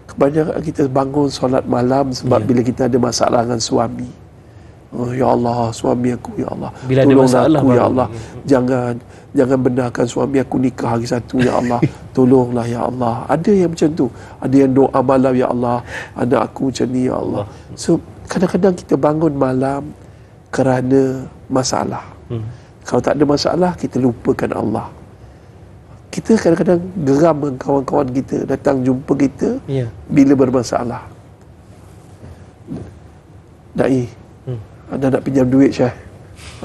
Kebanyakan kita bangun solat malam sebab bila kita ada masalah dengan suami. Oh ya Allah, suami aku, ya Allah, bila tolonglah aku, ya Allah. Jangan benarkan suami aku nikah hari satu, ya Allah. Tolonglah, ya Allah. Ada yang macam tu. Ada yang doa malam, ya Allah, anak aku macam ni, ya Allah. So kadang-kadang kita bangun malam kerana masalah. Kalau tak ada masalah, kita lupakan Allah. Kita kadang-kadang geram dengan kawan-kawan kita datang jumpa kita bila bermasalah. Da'i, anda nak pinjam duit Syekh.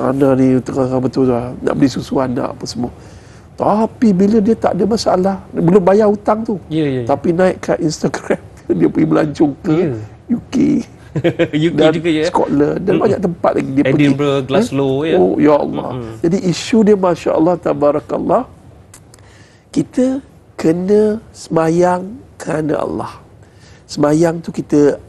Anda ni terang betul lah, nak beli susu anak apa semua. Tapi bila dia tak ada masalah, belum bayar hutang tu, tapi naik kat Instagram, dia pergi melancong ke UK. UK dan juga ya, Scotland dan banyak tempat lagi dia Edinburgh, pergi. Glasgow ya. Oh ya Allah. Jadi isu dia Masya Allah, Tabarakallah. Kita kena semayang kerana Allah. Semayang tu kita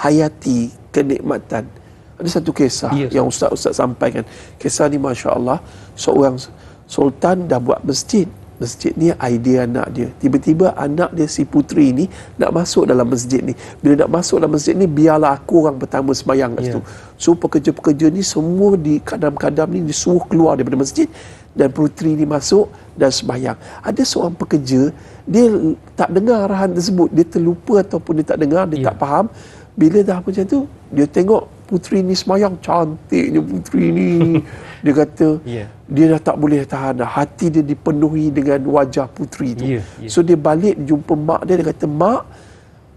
hayati kenikmatan. Ada satu kisah yang Ustaz sampaikan. Kisah ni Masya Allah, seorang sultan dah buat masjid. Masjid ni idea anak dia. Tiba-tiba anak dia si puteri ni nak masuk dalam masjid ni. Bila nak masuk dalam masjid ni, biarlah aku orang pertama sembahyang kat situ. So pekerja-pekerja ni semua di kadam-kadam ni disuruh keluar daripada masjid, dan puteri ni masuk dan sembahyang. Ada seorang pekerja, dia tak dengar arahan tersebut. Dia terlupa ataupun dia tak dengar, dia tak faham. Bila dah macam tu, dia tengok puteri ni sembahyang, cantiknya puteri ni. Dia kata dia dah tak boleh tahan dah. Hati dia dipenuhi dengan wajah puteri tu. So dia balik jumpa mak dia. Dia kata, mak,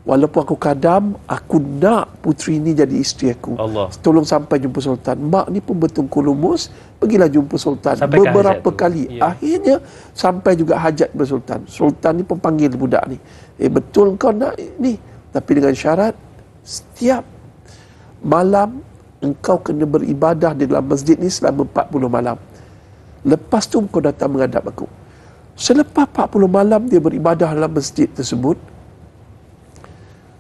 walaupun aku kadam, aku nak puteri ni jadi isteri aku. Tolong sampai jumpa sultan. Mak ni pun bertungku lumus, pergilah jumpa sultan sampai beberapa kali. Akhirnya sampai juga hajat bersultan. Sultan ni pun panggil budak ni, betul kau nak ni, tapi dengan syarat setiap malam engkau kena beribadah di dalam masjid ni selama 40 malam. Lepas tu kau datang menghadap aku. Selepas 40 malam dia beribadah dalam masjid tersebut,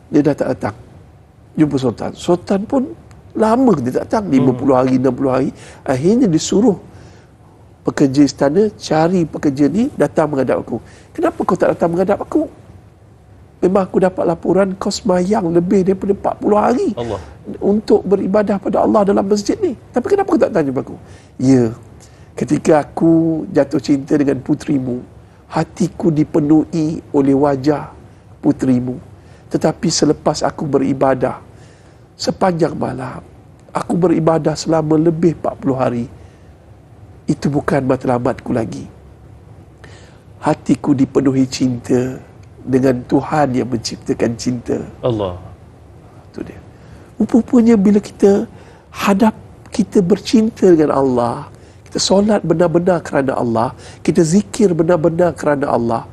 dia dah tak datang jumpa sultan. Sultan pun lama dia tak datang, 50 hari, 60 hari. Akhirnya disuruh pekerja istana cari pekerja ni datang menghadap aku. Kenapa kau tak datang menghadap aku? Memang aku dapat laporan kau sembahyang lebih daripada 40 hari untuk beribadah pada Allah dalam masjid ni. Tapi kenapa kau tak tanya aku? Ya, ketika aku jatuh cinta dengan puterimu, hatiku dipenuhi oleh wajah puterimu. Tetapi selepas aku beribadah sepanjang malam, aku beribadah selama lebih 40 hari, itu bukan matlamatku lagi. Hatiku dipenuhi cinta dengan Tuhan yang menciptakan cinta. Itu dia. Rupanya bila kita bercinta dengan Allah, kita solat benar-benar kerana Allah, kita zikir benar-benar kerana Allah,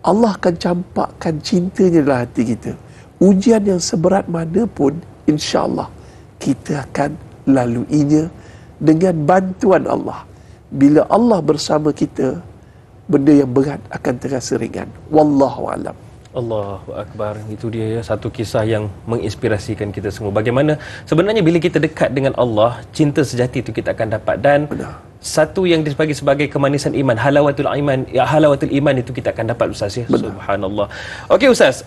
Allah akan campakkan cintanya dalam hati kita. Ujian yang seberat mana pun, insya-Allah kita akan laluinya dengan bantuan Allah. Bila Allah bersama kita, benda yang berat akan terasa ringan. Wallahu a'lam. Allahu Akbar. Itu dia ya, satu kisah yang menginspirasikan kita semua. Bagaimana sebenarnya bila kita dekat dengan Allah, cinta sejati itu kita akan dapat. Dan satu yang dibagi sebagai kemanisan iman, halawatul iman itu kita akan dapat, Ustaz ya. Subhanallah. Okey Ustaz,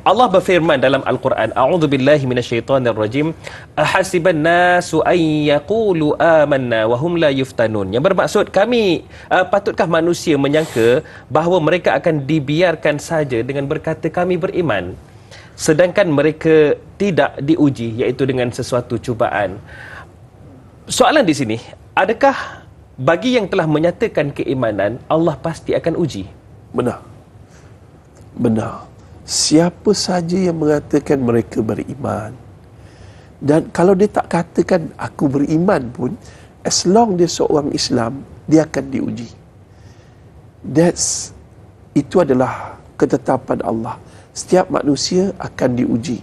Allah berfirman dalam Al-Quran, a'udzubillahi minasyaitonirrajim, ahasiban nasu an yaqulu amanna wa hum la yuftanun. Yang bermaksud, patutkah manusia menyangka bahawa mereka akan dibiarkan saja dengan berkata kami beriman, sedangkan mereka tidak diuji, iaitu dengan sesuatu cubaan. Soalan di sini, adakah bagi yang telah menyatakan keimanan, Allah pasti akan uji? Benar. Siapa saja yang mengatakan mereka beriman, dan kalau dia tak katakan aku beriman pun, as long dia seorang Islam, dia akan diuji. Itu adalah ketetapan Allah. Setiap manusia akan diuji,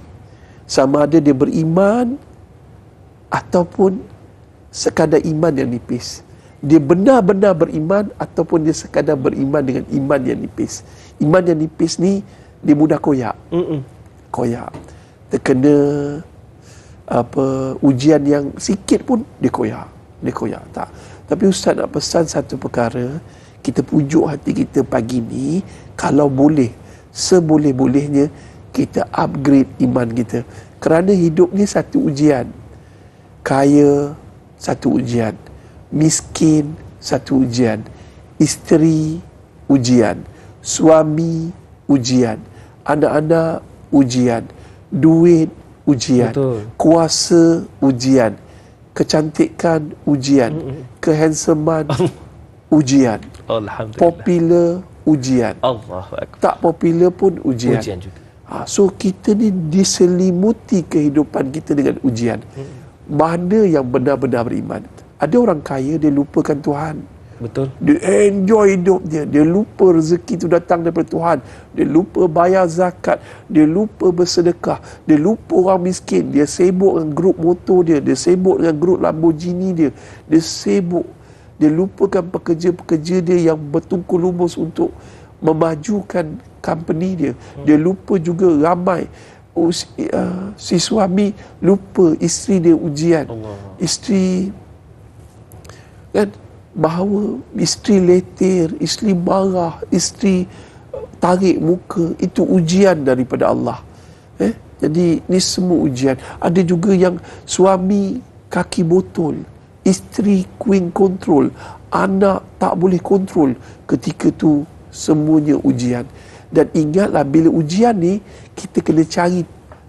sama ada dia beriman ataupun sekadar iman yang nipis. Dia benar-benar beriman ataupun dia sekadar beriman dengan iman yang nipis. Iman yang nipis ni dia mudah koyak. Koyak. Terkena ujian yang sikit pun dia koyak. Tak. Tapi Ustaz nak pesan satu perkara, kita pujuk hati kita pagi ni, kalau boleh, seboleh-bolehnya kita upgrade iman kita. Kerana hidup ni satu ujian. Kaya satu ujian, miskin satu ujian, isteri ujian, suami ujian, anak-anak ujian, duit ujian, kuasa ujian, kecantikan ujian, kehandsoman ujian, popular ujian, tak popular pun ujian juga. So kita ni diselimuti kehidupan kita dengan ujian. Mana yang benar-benar beriman? Ada orang kaya, dia lupakan Tuhan. Betul. Dia enjoy hidupnya, dia lupa rezeki itu datang daripada Tuhan, dia lupa bayar zakat, dia lupa bersedekah, dia lupa orang miskin, dia sibuk dengan grup motor dia sibuk dengan grup Lamborghini dia sibuk, dia lupakan pekerja-pekerja dia yang bertungku lumus untuk memajukan company dia. Dia lupa juga ramai si suami lupa isteri dia ujian. Isteri kan, bahawa isteri letir, isteri marah, isteri tarik muka, itu ujian daripada Allah. Jadi ni semua ujian. Ada juga yang suami kaki botol, isteri queen control, anak tak boleh kontrol. Ketika tu semuanya ujian. Dan ingatlah, bila ujian ni kita kena cari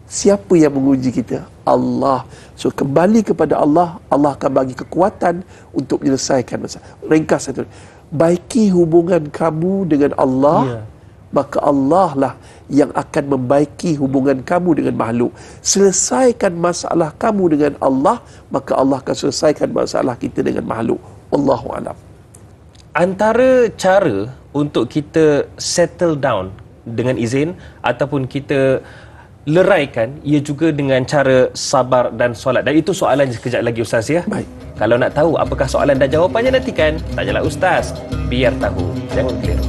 siapa yang menguji kita. Allah. So kembali kepada Allah, Allah akan bagi kekuatan untuk menyelesaikan masalah. Ringkas satu, baiki hubungan kamu dengan Allah, maka Allah lah yang akan membaiki hubungan kamu dengan makhluk. Selesaikan masalah kamu dengan Allah, maka Allah akan selesaikan masalah kita dengan makhluk. Wallahu a'lam. Antara cara untuk kita settle down dengan izin ataupun kita leraikan, ia juga dengan cara sabar dan solat. Dan itu soalan sekejap lagi Ustaz ya. Baik. Kalau nak tahu apakah soalan dan jawapannya, nantikan Tanyalah Ustaz, biar tahu. Jangan keliru.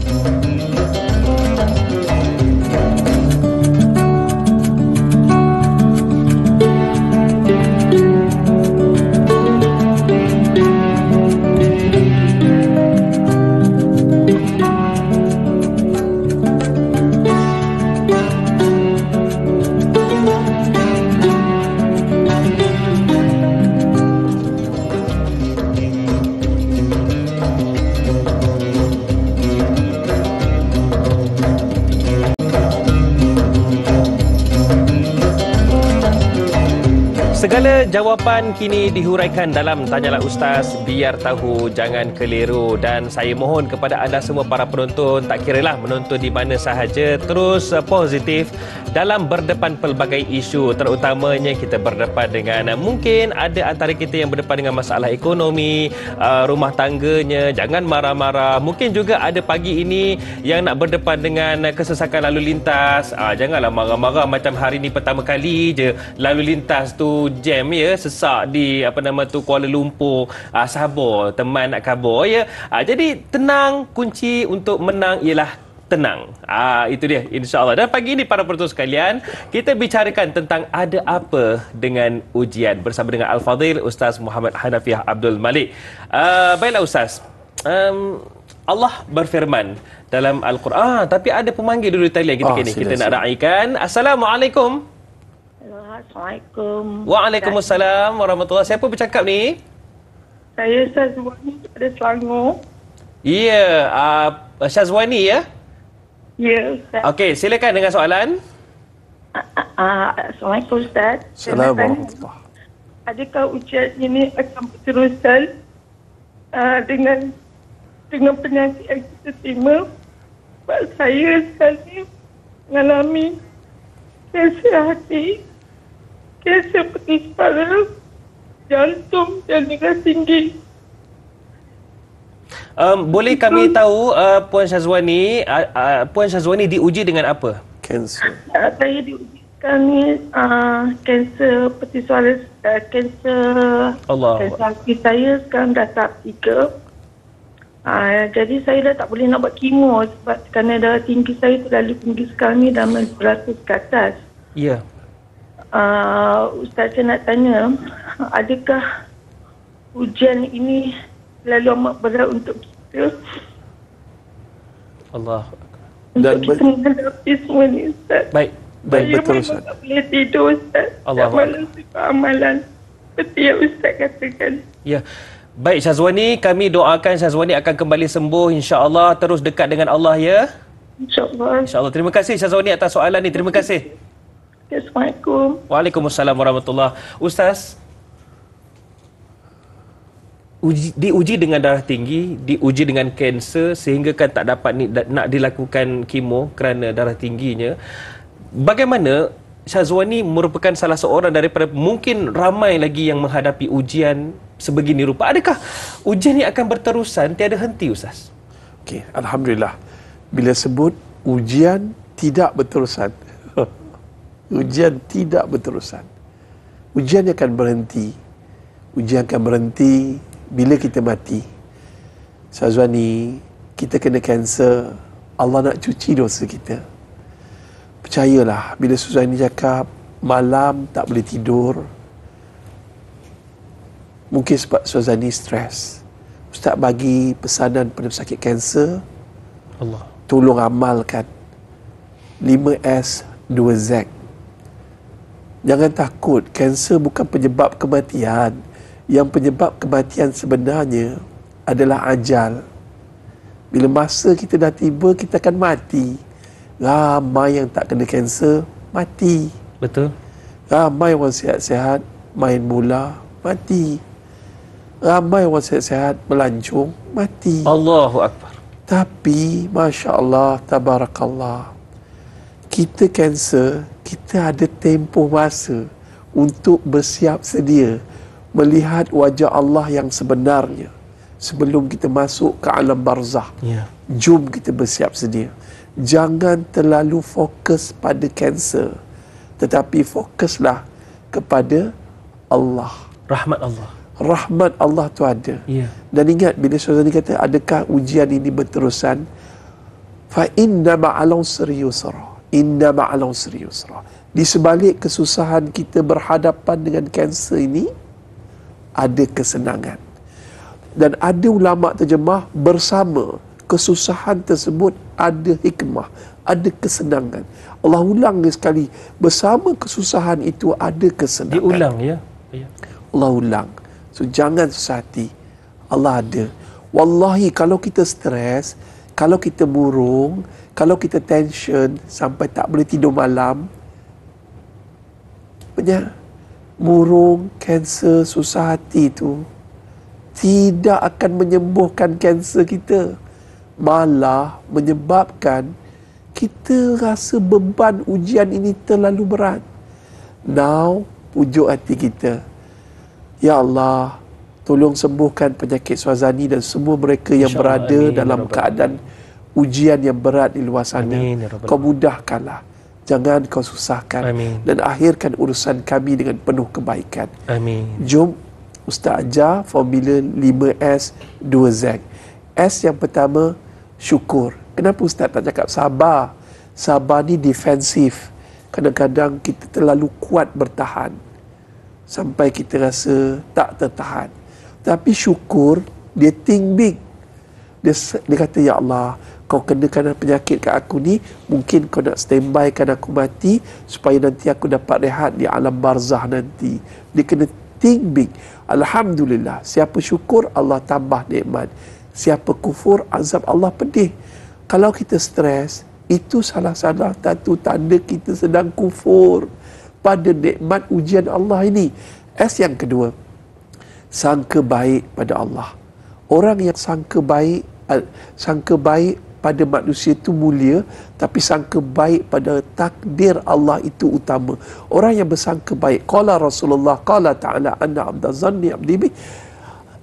Segala jawapan kini dihuraikan dalam Tanyalah Ustaz, biar tahu, jangan keliru. Dan saya mohon kepada anda semua para penonton, tak kiralah menonton di mana sahaja, terus positif dalam berdepan pelbagai isu. Terutamanya kita berdepan dengan, mungkin ada antara kita yang berdepan dengan masalah ekonomi, rumah tangganya, jangan marah-marah. Mungkin juga ada pagi ini yang nak berdepan dengan kesesakan lalu lintas. Janganlah marah-marah macam hari ni pertama kali je lalu lintas tu jam ya, sesak di Kuala Lumpur. Sabar, teman nak khabar ya. Jadi tenang, kunci untuk menang ialah tenang. Itu dia, insya-Allah. Dan pagi ini para penonton sekalian, kita bicarakan tentang ada apa dengan ujian bersama dengan Al-Fadhil Ustaz Muhammad Hanafiah Abdul Malik. Baiklah Ustaz. Allah berfirman dalam Al-Quran, tapi ada pemanggil dulu tadi yang kita nak raikan. Assalamualaikum. Assalamualaikum. Waalaikumsalam warahmatullahi. Siapa bercakap ni? Saya Syazwani daripada Selangor. Ya, Syazwani ya? Ya, Ustaz. Okey, silakan dengan soalan. Assalamualaikum Ustaz. Assalamualaikum. Adakah ujian ini akan berterusan dengan penyakit yang kita terima? Sebab saya sekarang mengalami kanser hati, kanser peti kepala, jantung dan darah tinggi. Boleh kami tahu Puan Syazwani, Puan Syazwani diuji dengan apa? Kanser. Saya diujikan ni kanser peti suara, kanser hati saya sekarang dah tahap 3. Jadi saya dah tak boleh nak buat kemo sebab kerana darah tinggi saya terlalu tinggi sekarang ni, dah 100 ke atas. Ya. Ustaz, saya nak tanya, adakah ujian ini terlalu amat berat untuk kita? Allah. Untuk kita menghadapi semua ni, Ustaz. Baik. Betul Ustaz. Saya tak boleh tidur, Ustaz. Allah. Malam sifat amalan seperti yang Ustaz katakan. Ya. Baik Syazwani, kami doakan Syazwani akan kembali sembuh insya-Allah. Terus dekat dengan Allah ya. InsyaAllah. InsyaAllah. Terima kasih Syazwani atas soalan ni. Terima kasih. Assalamualaikum. Waalaikumsalam warahmatullahi. Ustaz, diuji dengan darah tinggi, diuji dengan kanser sehingga kan tak dapat nak dilakukan kemo kerana darah tingginya. Bagaimana Syazwani merupakan salah seorang daripada mungkin ramai lagi yang menghadapi ujian sebegini rupa. Adakah ujian ini akan berterusan tiada henti Ustaz? Okey, alhamdulillah. Bila sebut ujian tidak berterusan. Ujian tidak berterusan. Ujian akan berhenti. Ujian akan berhenti bila kita mati. Syazwani, kita kena kanser, Allah nak cuci dosa kita. Percayalah, bila Suzani cakap malam tak boleh tidur, mungkin sebab Suzani stres. Ustaz bagi pesanan pada pesakit kanser, Allah, tolong amalkan 5S 2Z. Jangan takut, kanser bukan penyebab kematian. Yang penyebab kematian sebenarnya adalah ajal. Bila masa kita dah tiba, kita akan mati. Ramai yang tak kena kanser mati. betul. Ramai orang sihat-sihat main bola mati. Ramai orang sihat-sihat melancong mati. Allahu Akbar. Tapi Masya Allah, Tabarakallah, kita kanser, kita ada tempoh masa untuk bersiap sedia melihat wajah Allah yang sebenarnya sebelum kita masuk ke alam barzah. Jom kita bersiap sedia. Jangan terlalu fokus pada kanser, tetapi fokuslah kepada Allah. Rahmat Allah. Rahmat Allah tu ada. Dan ingat, bila Suzani kata, adakah ujian ini berterusan? Fa inna ma'al usri yusra. Inna ma'al usri yusra. Di sebalik kesusahan kita berhadapan dengan kanser ini, ada kesenangan. Dan ada ulama terjemah, bersama kesusahan tersebut ada hikmah, ada kesenangan. Allah ulang sekali, bersama kesusahan itu ada kesenangan. Diulang, ya. Allah ulang. So jangan susah hati. Allah ada. Wallahi, kalau kita stres, kalau kita murung, kalau kita tension sampai tak boleh tidur malam, murung, kanser, susah hati tu tidak akan menyembuhkan kanser kita, malah menyebabkan kita rasa beban ujian ini terlalu berat. Now, pujuk hati kita, ya Allah, tolong sembuhkan penyakit Suzani dan semua mereka yang berada dalam keadaan ujian yang berat di luar sana. Kau mudahkanlah, jangan kau susahkan. Dan akhirkan urusan kami dengan penuh kebaikan. Jom Ustaz ajar formula 5S 2Z. S yang pertama, syukur. Kenapa Ustaz tak cakap sabar? Sabar ni defensif. Kadang-kadang kita terlalu kuat bertahan sampai kita rasa tak tertahan. Tapi syukur, dia think big. Dia kata, ya Allah, kau kenakan penyakit kat aku ni, mungkin kau nak standby kan aku mati supaya nanti aku dapat rehat di alam barzah nanti. Dia kena think big. Alhamdulillah, siapa syukur, Allah tambah nikmat. Siapa kufur, azab Allah pedih. Kalau kita stres, itu salah satu tanda kita sedang kufur pada nikmat ujian Allah ini. S yang kedua, sangka baik pada Allah. Orang yang sangka baik pada manusia itu mulia, tapi sangka baik pada takdir Allah itu utama. Orang yang bersangka baik, qala Rasulullah, qala ta'ala, anna abda zanni abdi bi.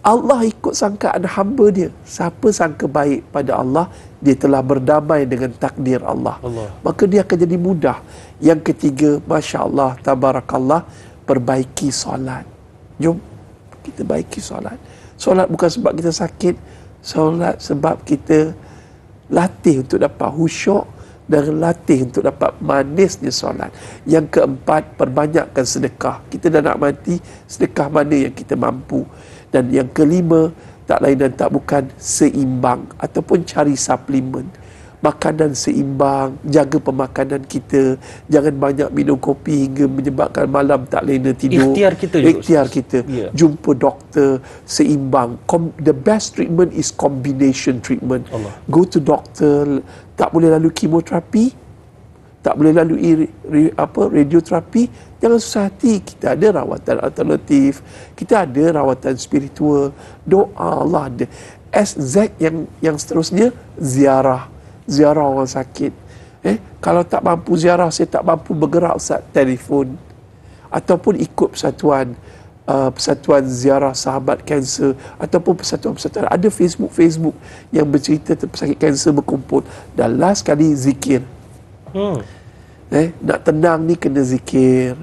Allah ikut sangkaan hamba dia. Siapa sangka baik pada Allah, dia telah berdamai dengan takdir Allah. Maka dia akan jadi mudah. Yang ketiga, Masya Allah, Tabarakallah, perbaiki solat. Jom kita baiki solat. Solat bukan sebab kita sakit, solat sebab kita latih untuk dapat khusyuk dan latih untuk dapat manisnya solat. Yang keempat, perbanyakkan sedekah. Kita dah nak mati, sedekah mana yang kita mampu. Dan yang kelima, tak lain dan tak bukan, seimbang ataupun cari suplemen. Makanan seimbang, jaga pemakanan kita. Jangan banyak minum kopi hingga menyebabkan malam tak lena tidur. Ikhtiar kita juga. Ikhtiar kita. Jumpa doktor, seimbang. The best treatment is combination treatment. Go to doctor, tak boleh lalu kemoterapi, tak boleh lalu radioterapi, jangan susah hati. Kita ada rawatan alternatif, kita ada rawatan spiritual, doa Allah ada. SZ yang seterusnya, ziarah orang sakit. Kalau tak mampu ziarah, saya tak mampu bergerak, Ustaz, telefon ataupun ikut persatuan ziarah sahabat kanser ataupun persatuan-persatuan. Ada Facebook yang bercerita tentang pesakit kanser berkumpul. Dan last kali, zikir. Nak tenang ni kena zikir.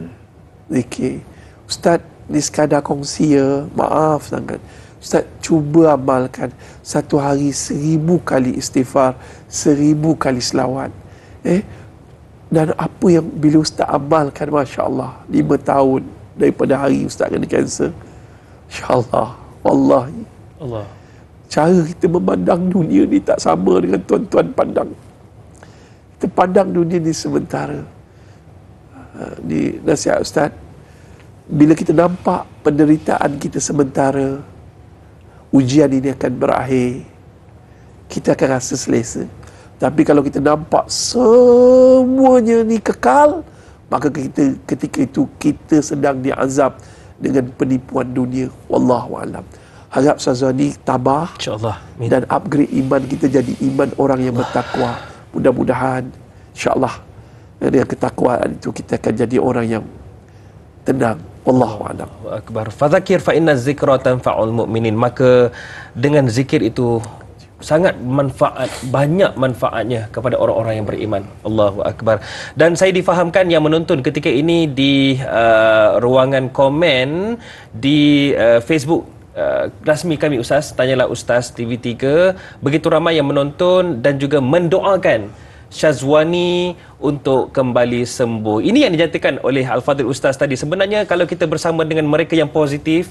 Ustaz, ni sekadar kongsi ya, maaf sangat. Ustaz, cuba amalkan satu hari 1000 kali istighfar, 1000 kali selawat. Dan apa yang bila Ustaz amalkan, Masya Allah, 5 tahun daripada hari Ustaz kena kanser, Masya Allah, wallahi Allah, cara kita memandang dunia ni tak sama dengan tuan-tuan pandang. Kita pandang dunia ni sementara. Ni nasihat Ustaz, bila kita nampak penderitaan kita sementara, ujian ini akan berakhir, kita akan rasa selesa. Tapi kalau kita nampak semuanya ni kekal, maka ketika itu kita sedang diazab dengan penipuan dunia. Wallahu a'lam. Harap Syazwani tabah, insya-Allah, dan upgrade iman kita jadi iman orang yang bertakwa. Mudah-mudahan insya-Allah dengan ketakwaan itu kita akan jadi orang yang tenang. Wallahu a'lam. Allahu akbar. Fadzakir fa inna dzikra tanfa'ul mu'minin. Maka dengan zikir itu sangat banyak manfaatnya kepada orang-orang yang beriman. Allahu akbar. Dan saya difahamkan yang menonton ketika ini di ruangan komen di Facebook rasmi kami Ustaz, Tanyalah Ustaz TV3, begitu ramai yang menonton dan juga mendoakan Syazwani untuk kembali sembuh. Ini yang dinyatakan oleh Al-Fadhil Ustaz tadi. Sebenarnya kalau kita bersama dengan mereka yang positif,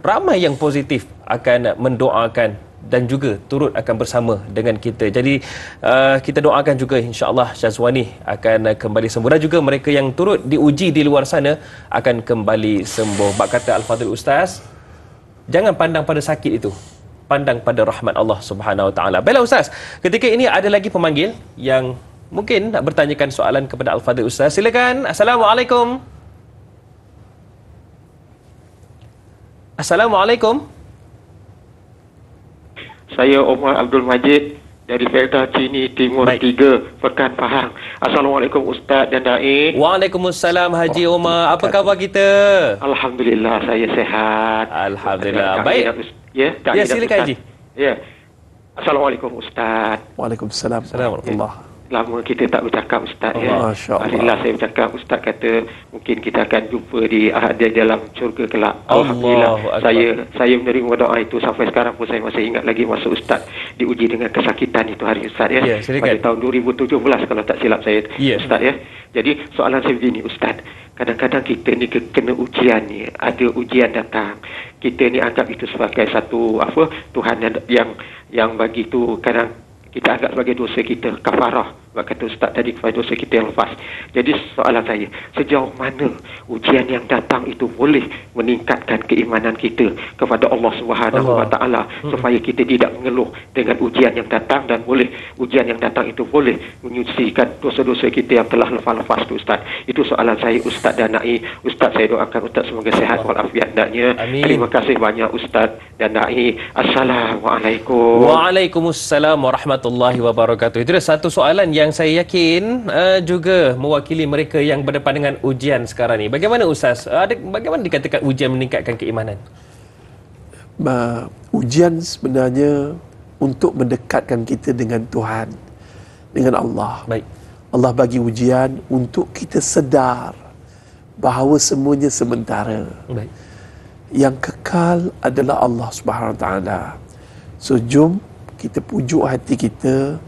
ramai yang positif akan mendoakan dan juga turut akan bersama dengan kita. Jadi kita doakan juga insya-Allah Syazwani akan kembali sembuh, dan juga mereka yang turut diuji di luar sana akan kembali sembuh. Bab kata Al-Fadhil Ustaz, jangan pandang pada sakit itu, pandang pada rahmat Allah Subhanahu Wa Taala. Baiklah Ustaz, ketika ini ada lagi pemanggil yang mungkin nak bertanyakan soalan kepada Al-Fadhil Ustaz. Silakan. Assalamualaikum. Assalamualaikum. Saya Omar Abdul Majid dari Felda Cini Timur 3, Pekan Pahang. Assalamualaikum Ustaz dan Da'i. Waalaikumsalam Haji Omar. Apa khabar kita? Alhamdulillah, saya sehat. Alhamdulillah. Baik. Ya, silakan Haji. Ya. Assalamualaikum Ustaz. Waalaikumsalam. Assalamualaikum. Lama kita tak bercakap Ustaz. Masya Allah. Alhamdulillah saya bercakap. Ustaz kata mungkin kita akan jumpa di dalam syurga kelak. Alhamdulillah. Saya menerima doa itu. Sampai sekarang pun saya masih ingat lagi masa Ustaz diuji dengan kesakitan itu hari Ustaz ya. Pada tahun 2017 kalau tak silap saya Ustaz ya. Jadi soalan saya begini Ustaz. Kadang-kadang kita ni kena ujian ni, ada ujian datang. Kita ni anggap itu sebagai satu Tuhan yang bagi itu kadang kita anggap sebagai dosa kita, kafarah, kata Ustaz tadi, kepada dosa kita yang lepas. Jadi soalan saya, sejauh mana ujian yang datang itu boleh meningkatkan keimanan kita kepada Allah Subhanahu Wa Taala, supaya kita tidak mengeluh dengan ujian yang datang, dan boleh ujian yang datang itu boleh menyucikan dosa-dosa kita yang telah lepas-lepas tu Ustaz. Itu soalan saya Ustaz dan Na'i. Ustaz, saya doakan Ustaz semoga sehat walafiat hendaknya. Terima kasih banyak Ustaz dan Na'i. Assalamualaikum. Waalaikumsalam warahmatullahi wabarakatuh. Itu satu soalan yang saya yakin juga mewakili mereka yang berdepan dengan ujian sekarang ni. Bagaimana Ustaz? Bagaimana dikatakan ujian meningkatkan keimanan? Ujian sebenarnya untuk mendekatkan kita dengan Tuhan, dengan Allah. Baik. Allah bagi ujian untuk kita sedar bahawa semuanya sementara. Baik. Yang kekal adalah Allah Subhanahu Wa Taala. So jom kita pujuk hati kita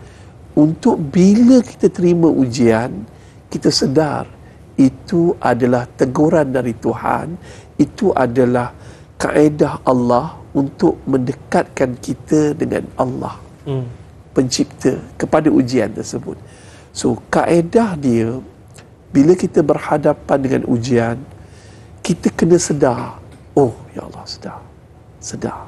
untuk bila kita terima ujian, kita sedar itu adalah teguran dari Tuhan, itu adalah kaedah Allah untuk mendekatkan kita dengan Allah, pencipta, kepada ujian tersebut. So kaedah dia, bila kita berhadapan dengan ujian, kita kena sedar, oh ya Allah, sedar.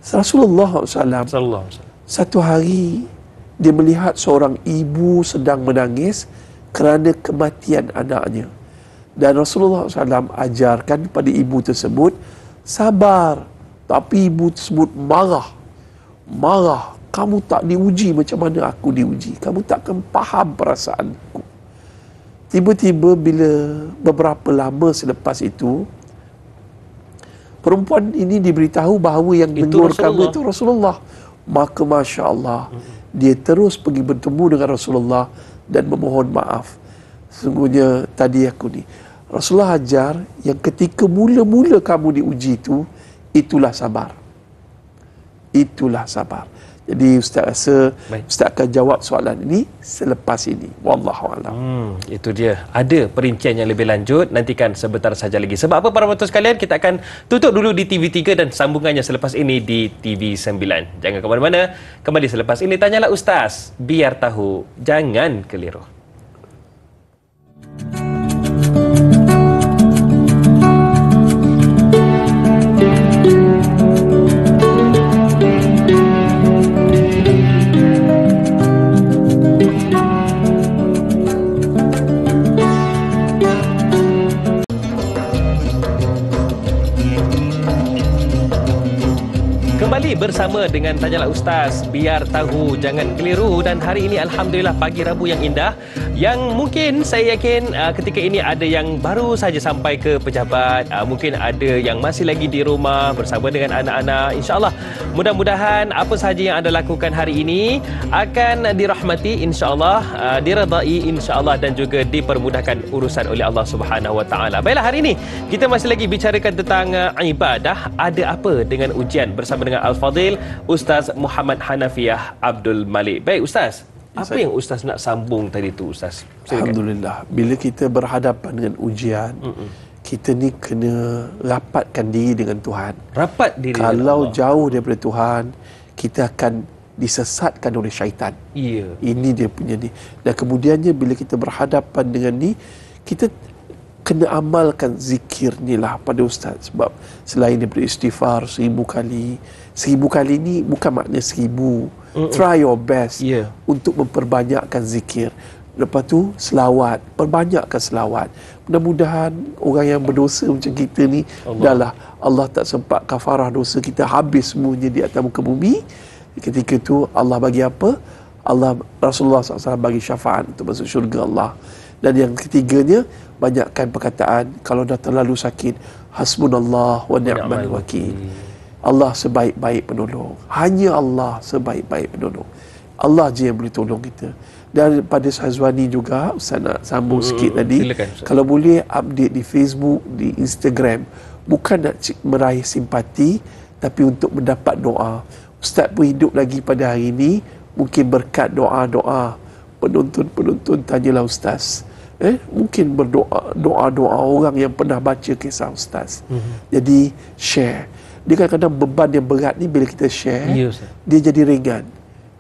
Rasulullah SAW satu hari dia melihat seorang ibu sedang menangis kerana kematian anaknya, dan Rasulullah SAW ajarkan kepada ibu tersebut sabar. Tapi ibu tersebut marah. Kamu tak diuji macam mana aku diuji, kamu takkan faham perasaanku. Tiba-tiba bila beberapa lama selepas itu, perempuan ini diberitahu bahawa yang menegur kamu itu Rasulullah. Maka Masya Allah, dia terus pergi bertemu dengan Rasulullah dan memohon maaf. Sesungguhnya tadi aku ni, Rasulullah ajar yang ketika mula-mula kamu diuji itu, itulah sabar. Jadi Ustaz rasa Ustaz akan jawab soalan ini selepas ini. Wallahualam. Itu dia. Ada perincian yang lebih lanjut. Nantikan sebentar saja lagi. Sebab apa para penonton sekalian, kita akan tutup dulu di TV3 dan sambungannya selepas ini di TV9. Jangan ke mana-mana. Kembali selepas ini, Tanyalah Ustaz. Biar tahu, jangan keliru. Bersama dengan Tanyalah Ustaz, biar tahu jangan keliru. Dan hari ini Alhamdulillah pagi Rabu yang indah, yang mungkin saya yakin ketika ini ada yang baru saja sampai ke pejabat, mungkin ada yang masih lagi di rumah bersama dengan anak-anak. InsyaAllah mudah-mudahan apa sahaja yang anda lakukan hari ini akan dirahmati insyaAllah, diredai insyaAllah, dan juga dipermudahkan urusan oleh Allah Subhanahu Wa Taala. Baiklah, hari ini kita masih lagi bicarakan tentang ibadah. Ada apa dengan ujian bersama dengan Al-Fadil Ustaz Muhammad Hanafiah Abdul Malik. Baik Ustaz, apa yang Ustaz nak sambung tadi tu Ustaz? Silakan. Alhamdulillah, bila kita berhadapan dengan ujian, kita ni kena rapatkan diri dengan Tuhan. Rapat diri. Kalau jauh daripada Tuhan, kita akan disesatkan oleh syaitan. Ya. Ini dia punya ni. Dan kemudiannya bila kita berhadapan dengan ni, kita kena amalkan zikir ni lah pada Ustaz. Sebab selain daripada istighfar 1000 kali, 1000 kali ni bukan makna 1000. Try your best untuk memperbanyakkan zikir. Lepas tu selawat, perbanyakkan selawat. Mudah-mudahan orang yang berdosa macam kita ni, dah lah Allah tak sempat kafarah dosa kita habis semuanya di atas muka bumi. Ketika tu Allah bagi apa? Rasulullah SAW bagi syafaat untuk masuk syurga Allah. Dan yang ketiganya, banyakkan perkataan kalau dah terlalu sakit, hasbunallah wa ni'mal wakil. Allah sebaik-baik penolong. Hanya Allah sebaik-baik penolong. Allah je yang boleh tolong kita. Dan pada Syazwani juga, Ustaz nak sambung sikit tadi. Silakan, kalau boleh update di Facebook, di Instagram, bukan nak meraih simpati, tapi untuk mendapat doa. Ustaz pun hidup lagi pada hari ini, mungkin berkat doa-doa penonton-penonton Tanyalah Ustaz. Mungkin berdoa, doa-doa orang yang pernah baca kisah Ustaz. Jadi share. Dia kadang-kadang beban yang berat ni bila kita share, dia jadi ringan.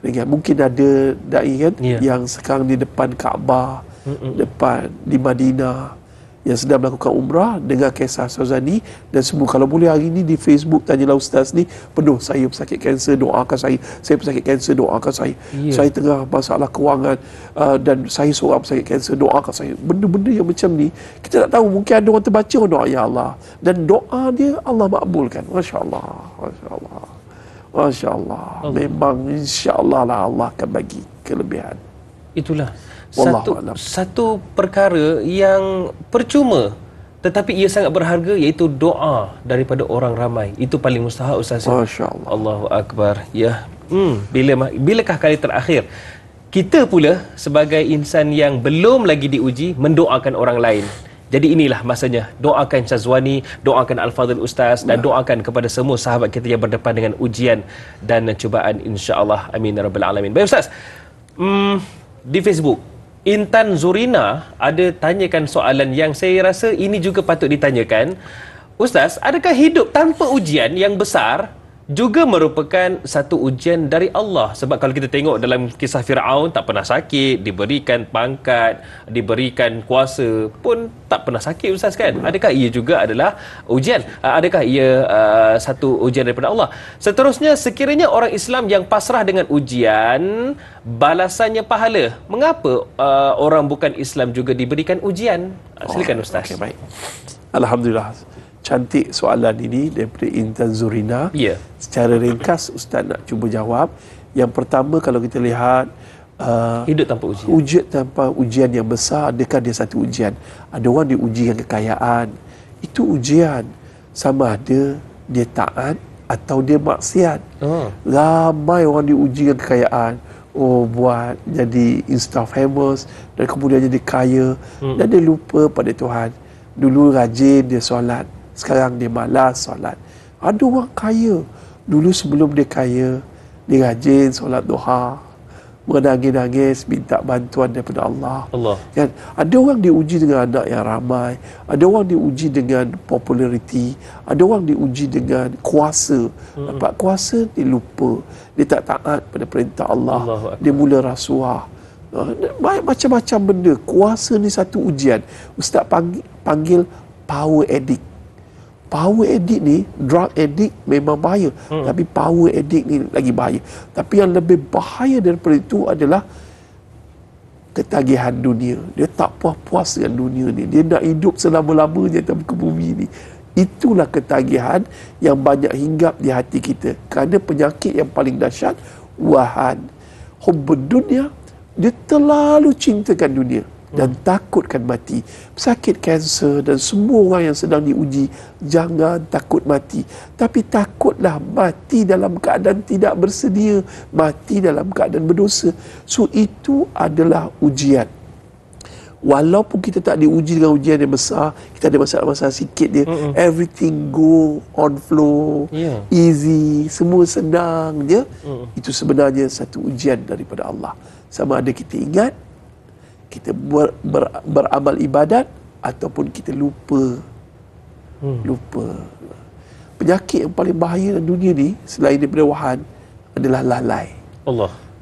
Mungkin ada dai kan yang sekarang di depan Kaabah, depan di Madinah, yang sedang melakukan umrah, dengar kisah Syazwani dan semua. Kalau boleh hari ini di Facebook Tanyalah Ustaz ni penuh, saya pesakit kanser, doakan saya pesakit kanser, doakan saya. Saya tengah masalah kewangan dan saya seorang pesakit kanser, doakan saya. Benda-benda yang macam ni kita tak tahu, mungkin ada orang terbaca doa ya Allah, dan doa dia Allah makbulkan. Masya-Allah, masya-Allah. Masya-Allah. Memang insya-Allah lah Allah akan bagi kelebihan. Itulah satu perkara yang percuma tetapi ia sangat berharga, iaitu doa daripada orang ramai. Itu paling mustahak Ustaz. Masya-Allah. Allahu Akbar. Ya. Bilakah kali terakhir kita pula sebagai insan yang belum lagi diuji mendoakan orang lain? Jadi inilah masanya. Doakan Syazwani, doakan Al-Fadil Ustaz, dan doakan kepada semua sahabat kita yang berdepan dengan ujian dan cubaan, insya-Allah. Amin ya rabbal alamin. Baik Ustaz, di Facebook Intan Zurina ada tanyakan soalan yang saya rasa ini juga patut ditanyakan. Ustaz, adakah hidup tanpa ujian yang besar juga merupakan satu ujian dari Allah? Sebab kalau kita tengok dalam kisah Fir'aun, tak pernah sakit, diberikan pangkat, diberikan kuasa pun tak pernah sakit Ustaz kan? Adakah ia juga adalah ujian? Adakah ia satu ujian daripada Allah? Seterusnya, sekiranya orang Islam yang pasrah dengan ujian, balasannya pahala, mengapa orang bukan Islam juga diberikan ujian? Silakan Ustaz. Okay, baik. Alhamdulillah. Cantik soalan ini daripada Intan Zurina. Secara ringkas Ustaz nak cuba jawab. Yang pertama, kalau kita lihat hidup tanpa ujian. Ujian tanpa ujian yang besar, adakah dia satu ujian? Ada orang diuji dengan kekayaan. Itu ujian. Sama ada dia taat atau dia maksiat. Ramai orang diuji dengan kekayaan. Buat jadi Insta famous dan kemudian jadi kaya, dan dia lupa pada Tuhan. Dulu rajin dia solat, sekarang dia malas solat. Ada orang kaya, dulu sebelum dia kaya, Dia rajin solat duha, menangis-nangis minta bantuan daripada Allah. Kan? Ada orang diuji dengan anak yang ramai, ada orang diuji dengan populariti, ada orang diuji dengan kuasa. Dapat kuasa, dia lupa, dia tak taat pada perintah Allah, dia mula rasuah. Macam-macam benda. Kuasa ni satu ujian. Ustaz panggil power addict. Power addict ni, drug addict memang bahaya, tapi power addict ni lagi bahaya. Tapi yang lebih bahaya daripada itu adalah ketagihan dunia. Dia tak puas-puas dengan dunia ni, dia nak hidup selama-lamanya atas muka bumi ni. Itulah ketagihan yang banyak hinggap di hati kita. Kerana penyakit yang paling dahsyat, wahan, hubbud dunia. Dia terlalu cintakan dunia dan takutkan mati. Sakit kanser dan semua orang yang sedang diuji, jangan takut mati, tapi takutlah mati dalam keadaan tidak bersedia, mati dalam keadaan berdosa. So itu adalah ujian. Walaupun kita tak diuji dengan ujian yang besar, kita ada masalah-masalah sikit dia, everything go on flow, easy, semua senang je. Itu sebenarnya satu ujian daripada Allah. Sama ada kita ingat, kita beramal ibadat, ataupun kita lupa. Penyakit yang paling bahaya dalam dunia ni selain daripada wahan adalah lalai.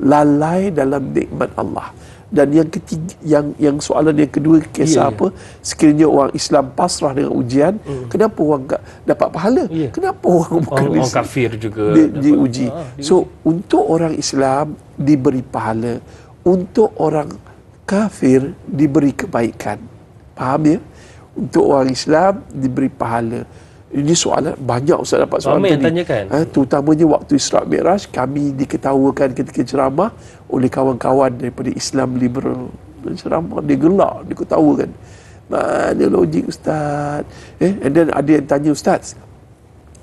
Lalai dalam nikmat Allah. Dan yang ketiga, yang soalan yang kedua, kisah apa? Sekiranya orang Islam pasrah dengan ujian, kenapa orang dapat pahala? Kenapa orang bukan orang kafir juga diuji? So untuk orang Islam diberi pahala, untuk orang kafir diberi kebaikan. Faham ya? Untuk orang Islam diberi pahala. Ini soalan banyak Ustaz dapat soalan tadi. Terutamanya waktu Isra Mi'raj, kami diketawakan ketika ceramah oleh kawan-kawan daripada Islam liberal. Ceramah dia gelak, dia ketawakan. Mana logik Ustaz? And then ada yang tanya Ustaz,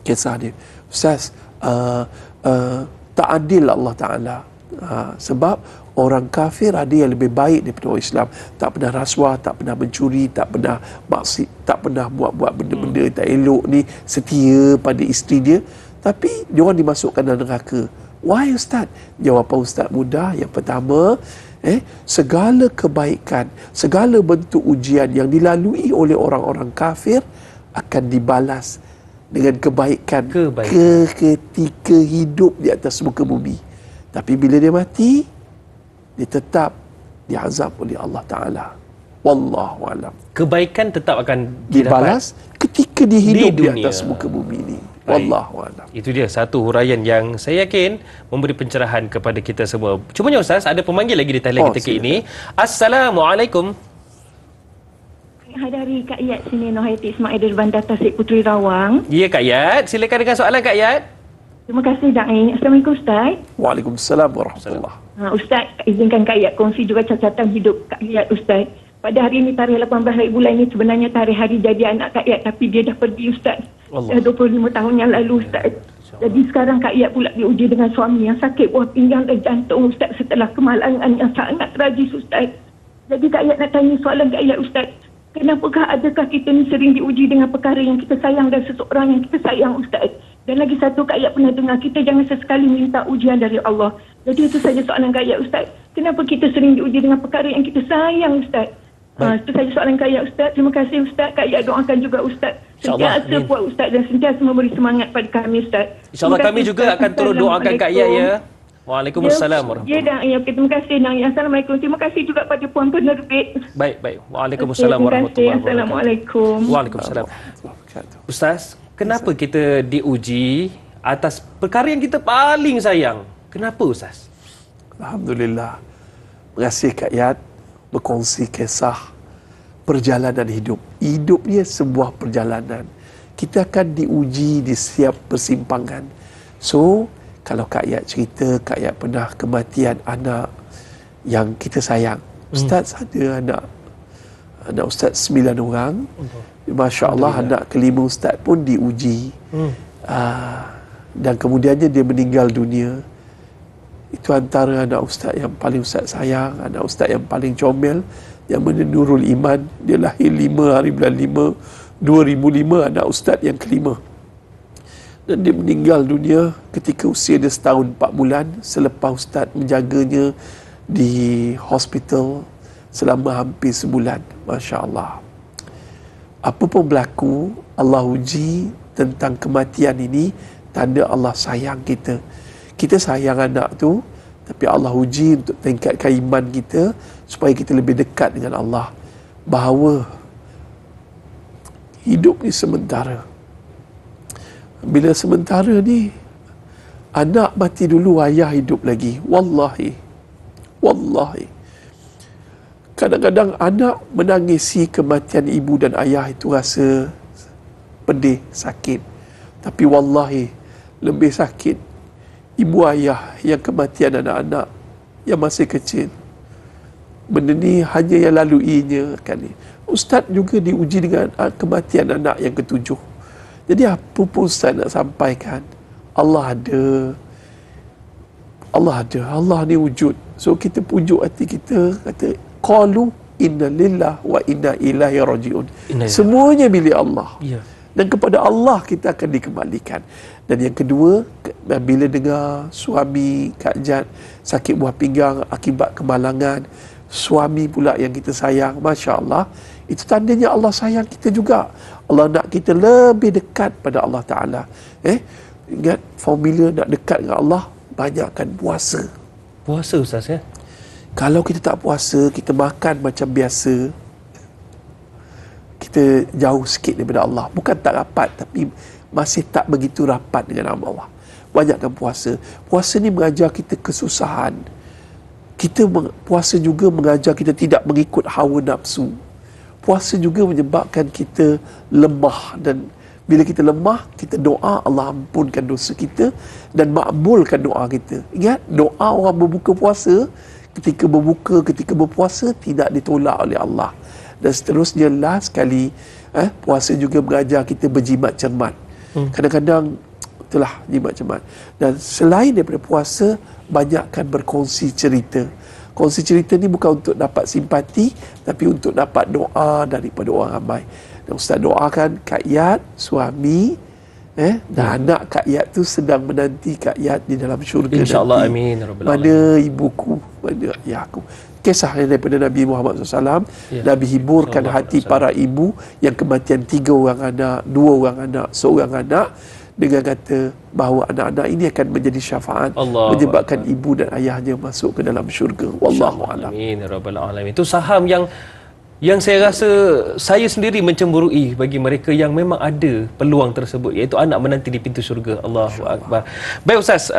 kisah dia, Ustaz, tak adil Allah Ta'ala. Sebab orang kafir ada yang lebih baik daripada orang Islam. Tak pernah rasuah, tak pernah mencuri, tak pernah maksiat, tak pernah buat benda-benda tak elok ni, setia pada isteri dia, tapi dia orang dimasukkan dalam neraka. Why Ustaz? Jawapan Ustaz mudah. Yang pertama, segala kebaikan, segala bentuk ujian yang dilalui oleh orang-orang kafir akan dibalas dengan kebaikan. Ketika hidup di atas muka bumi. Tapi bila dia mati, dia tetap diazab oleh Allah Ta'ala. Wallahu alam. Kebaikan tetap akan dibalas ketika dia hidup di atas muka bumi ini. Wallahu alam. Itu dia satu huraian yang saya yakin memberi pencerahan kepada kita semua. Cumanya Ustaz, ada pemanggil lagi di talian ketika ini. Assalamualaikum. Hari Kak Yat sini, Nohayati Ismail dari Bandar Tasik Puteri Rawang. Ya Kak Yat, silakan dengan soalan Kak Yat. Terima kasih Da'i. Assalamualaikum Ustaz. Waalaikumsalam warahmatullahi. Ustaz, izinkan Kak Yat kongsi juga catatan hidup Kak Yat Ustaz. Pada hari ini tarikh 18 hari bulan ini sebenarnya tarikh hari jadi anak Kak Yat, tapi dia dah pergi Ustaz. Dah 25 tahun yang lalu Ustaz. Jadi sekarang Kak Yat pula diuji dengan suami yang sakit buah pinggang dan jantung Ustaz setelah kemalangan yang sangat tragis Ustaz. Jadi Kak Yat nak tanya soalan Kak Yat Ustaz. Kenapakah adakah kita ni sering diuji dengan perkara yang kita sayang dan seseorang yang kita sayang Ustaz? Dan lagi satu, Kak Yat pernah dengar, kita jangan sesekali minta ujian dari Allah. Jadi itu saja soalan Kak Yat Ustaz. Kenapa kita sering diuji dengan perkara yang kita sayang Ustaz? Itu saja soalan Kak Yat Ustaz. Terima kasih Ustaz. Kak Yat doakan juga Ustaz. Sentiasa kuat Ustaz dan sentiasa memberi semangat pada kami Ustaz. InsyaAllah kami juga akan turut doakan Kak Yat ya. Waalaikumsalam warahmatullahi wabarakatuh. Terima kasih Nang. Assalamualaikum. Terima kasih juga pada puan penerbit. Baik. Waalaikumsalam warahmatullahi wabarakatuh. Assalamualaikum. Waalaikumsalam. Ustaz, kenapa kita diuji atas perkara yang kita paling sayang? Kenapa Ustaz? Alhamdulillah. Terima kasih Kak Yat berkongsi kisah perjalanan hidup. Hidup ni sebuah perjalanan. Kita akan diuji di setiap persimpangan. So, kalau Kak Yat cerita, Kak Yat pernah kematian anak yang kita sayang. Ustaz ada anak Ustaz 9 orang. Masya Allah, anak kelima Ustaz pun diuji. Dan kemudiannya dia meninggal dunia. Itu antara anak Ustaz yang paling Ustaz sayang, anak Ustaz yang paling comel, yang mana Nurul Iman. Dia lahir 5 hari bulan 5 2005, anak Ustaz yang kelima. Dan dia meninggal dunia ketika usia dia setahun 4 bulan selepas Ustaz menjaganya di hospital selama hampir sebulan. Masya Allah. Apa pun berlaku, Allah uji tentang kematian ini, tanda Allah sayang kita. Kita sayang anak tu, tapi Allah uji untuk tingkatkan iman kita supaya kita lebih dekat dengan Allah. Bahawa hidup ni sementara. Bila sementara ni, anak mati dulu, ayah hidup lagi. Wallahi. Kadang-kadang anak menangisi kematian ibu dan ayah itu rasa pedih, sakit. Tapi wallahi, lebih sakit ibu ayah yang kematian anak-anak yang masih kecil. Benda ni hanya yang laluinya kan ni. Ustaz juga diuji dengan kematian anak yang ketujuh. Jadi apa pun Ustaz nak sampaikan, Allah ada. Allah ni wujud. So kita pujuk hati kita, kata qalu inna lillah wa inna ilaihi rajiun. Semuanya milik Allah. Dan kepada Allah kita akan dikembalikan. Dan yang kedua, bila dengar suami Kak Jad sakit buah pinggang akibat kemalangan, suami pula yang kita sayang, Masya Allah, itu tandanya Allah sayang kita juga. Allah nak kita lebih dekat pada Allah Ta'ala. Ingat, formula nak dekat dengan Allah, banyakkan puasa. Puasa Ustaz ya? Kalau kita tak puasa, kita makan macam biasa, kita jauh sikit daripada Allah. Bukan tak rapat, tapi masih tak begitu rapat dengan Allah. Banyakkan puasa. Puasa ni mengajar kita kesusahan. Puasa juga mengajar kita tidak mengikut hawa nafsu. Puasa juga menyebabkan kita lemah, dan bila kita lemah, kita doa, Allah ampunkan dosa kita dan makbulkan doa kita. Ingat, doa orang berbuka puasa, ketika berbuka, ketika berpuasa, tidak ditolak oleh Allah. Dan seterusnya, last sekali, puasa juga mengajar kita berjimat cermat. Kadang-kadang itulah jimat cermat. Dan selain daripada puasa, banyakkan berkongsi cerita. Kongsi cerita ni bukan untuk dapat simpati, tapi untuk dapat doa daripada orang ramai. Dan Ustaz doakan Kak Yat, suami, dan anak Kak Yat tu sedang menanti Kak Yat di dalam syurga. InsyaAllah, amin. Mana ibuku, mana ayahku. Kisah daripada Nabi Muhammad SAW, Nabi hiburkan hati para ibu yang kematian 3 orang anak, 2 orang anak, 1 anak, dengan kata bahawa anak-anak ini akan menjadi syafaat, menyebabkan ibu dan ayahnya masuk ke dalam syurga. Wallahu a'lam. Amin ya rabbal alamin. Itu saham yang saya rasa saya sendiri mencemburui bagi mereka yang memang ada peluang tersebut, iaitu anak menanti di pintu syurga. Allahu akbar. Baik Ustaz,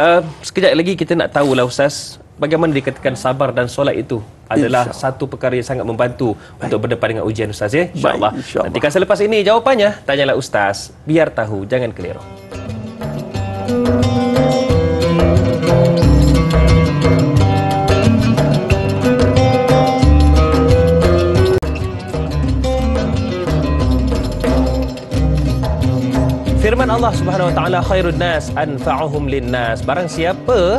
sekejap lagi kita nak tahulah Ustaz, bagaimana dikatakan sabar dan solat itu adalah satu perkara yang sangat membantu untuk berdepan dengan ujian Ustaz ya. InsyaAllah. Nantikan selepas ini jawapannya, tanyalah Ustaz, biar tahu, jangan keliru. Firman Allah Subhanahu wa taala, khairun nas anfa'uhum linnas. Barang siapa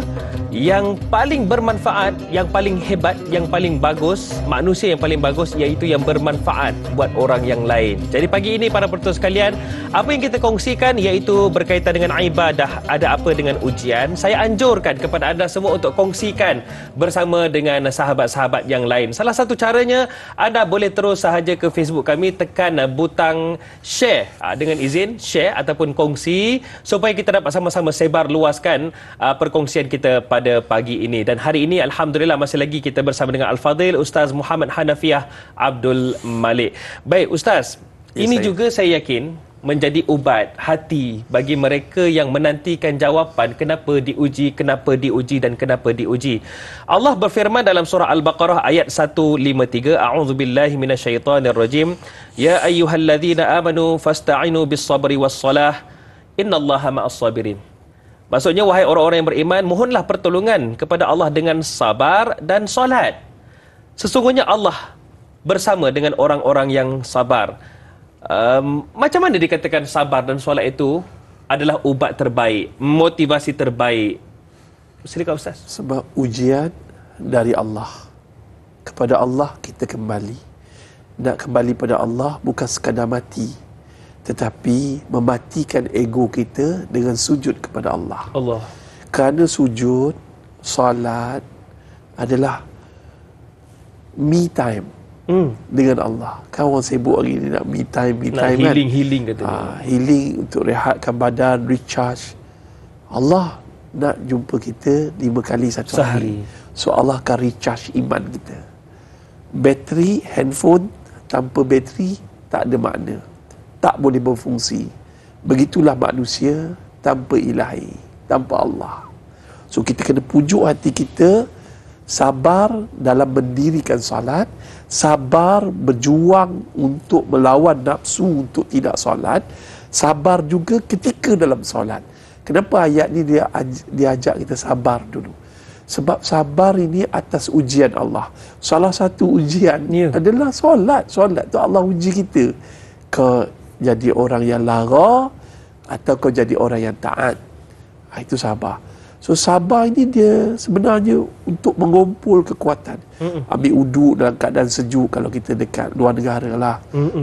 yang paling bermanfaat, yang paling hebat, yang paling bagus, manusia yang paling bagus, iaitu yang bermanfaat buat orang yang lain. Jadi pagi ini para penonton sekalian, apa yang kita kongsikan iaitu berkaitan dengan ibadah, ada apa dengan ujian. Saya anjurkan kepada anda semua untuk kongsikan bersama dengan sahabat-sahabat yang lain. Salah satu caranya, anda boleh terus sahaja ke Facebook kami, tekan butang share, dengan izin share ataupun kongsi, supaya kita dapat sama-sama sebar luaskan perkongsian kita pada pagi ini. Dan hari ini alhamdulillah masih lagi kita bersama dengan Al-Fadhil Ustaz Muhammad Hanafiah Abdul Malik. Baik Ustaz, ini juga saya yakin menjadi ubat hati bagi mereka yang menantikan jawapan kenapa diuji, dan kenapa diuji. Allah berfirman dalam surah Al-Baqarah ayat 153, a'udzubillahi minasyaitonirrajim, ya ayyuhalladzina amanu fasta'inu bis-sabri was-salah innallaha ma'as-sabirin. Maksudnya, wahai orang-orang yang beriman, mohonlah pertolongan kepada Allah dengan sabar dan solat. Sesungguhnya Allah bersama dengan orang-orang yang sabar. Macam mana dikatakan sabar dan solat itu adalah ubat terbaik, motivasi terbaik? Silakan Ustaz. Sebab ujian dari Allah. Kepada Allah kita kembali. Nak kembali pada Allah bukan sekadar mati, tetapi mematikan ego kita dengan sujud kepada Allah. Allah. Kerana sujud, solat adalah me time dengan Allah. Kan orang sibuk hari ni nak me time kan. Healing katanya. Healing untuk rehatkan badan, recharge. Allah nak jumpa kita 5 kali satu hari. So Allah akan recharge iman kita. Bateri handphone tanpa bateri tak ada makna, tak boleh berfungsi. Begitulah manusia tanpa ilahi, tanpa Allah. So kita kena pujuk hati kita, sabar dalam mendirikan salat, sabar berjuang untuk melawan nafsu untuk tidak salat, sabar juga ketika dalam salat. Kenapa ayat ni dia ajak kita sabar dulu? Sebab sabar ini atas ujian Allah. Salah satu ujian adalah solat. Solat tu Allah uji kita. Kau jadi orang yang lara atau kau jadi orang yang taat. Itu sabar. So sabar ini dia sebenarnya untuk mengumpul kekuatan. Ambil uduk dalam keadaan sejuk kalau kita dekat luar negara lah.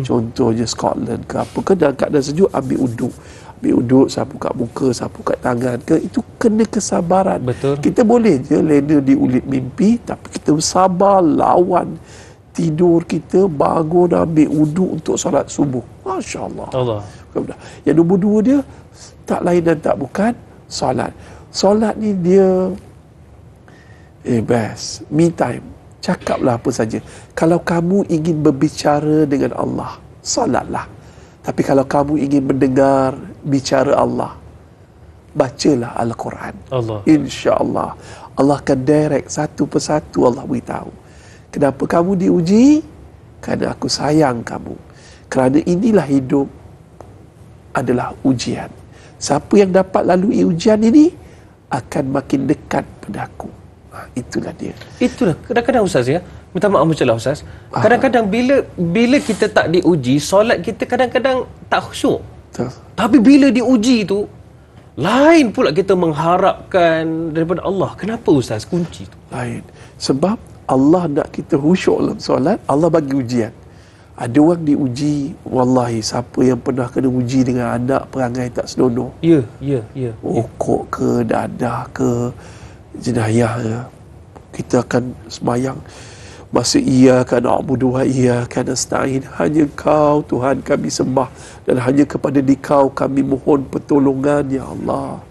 Contohnya Scotland ke apa ke, dalam keadaan sejuk ambil uduk. Ambil uduk, sapu kat muka, sapu kat tangan ke, itu kena kesabaran. Betul. Kita boleh je lena di ulit mimpi, tapi kita sabar lawan tidur kita, bangun ambil uduk untuk solat subuh. Masya Allah. Allah. Yang nombor 2 dia tak lain dan tak bukan solat. Solat ni dia best, me time. Cakaplah apa saja. Kalau kamu ingin berbicara dengan Allah, solatlah. Tapi kalau kamu ingin mendengar bicara Allah, bacalah Al-Quran. Allah. InsyaAllah Allah akan direct satu persatu. Allah beritahu kenapa kamu diuji. Kerana aku sayang kamu. Kerana inilah hidup adalah ujian. Siapa yang dapat lalui ujian ini akan makin dekat padaku. Itulah dia. Itulah kadang-kadang Ustaz ya, minta maaf mencelah Ustaz, kadang-kadang bila kita tak diuji, solat kita kadang-kadang tak khusyuk. Tapi bila diuji tu lain pula, kita mengharapkan daripada Allah. Kenapa Ustaz kunci tu? Lain. Sebab Allah nak kita khusyuk dalam solat, Allah bagi ujian. Ada orang diuji, wallahi siapa yang pernah kena uji dengan anak perangai tak senonoh. Ya. Okok ke, dadah ke, jenayah ke, kita akan semayang masa iyyaka na'budu wa iyyaka nasta'in, hanya Kau Tuhan kami sembah dan hanya kepada Dikau kami mohon pertolongan ya Allah.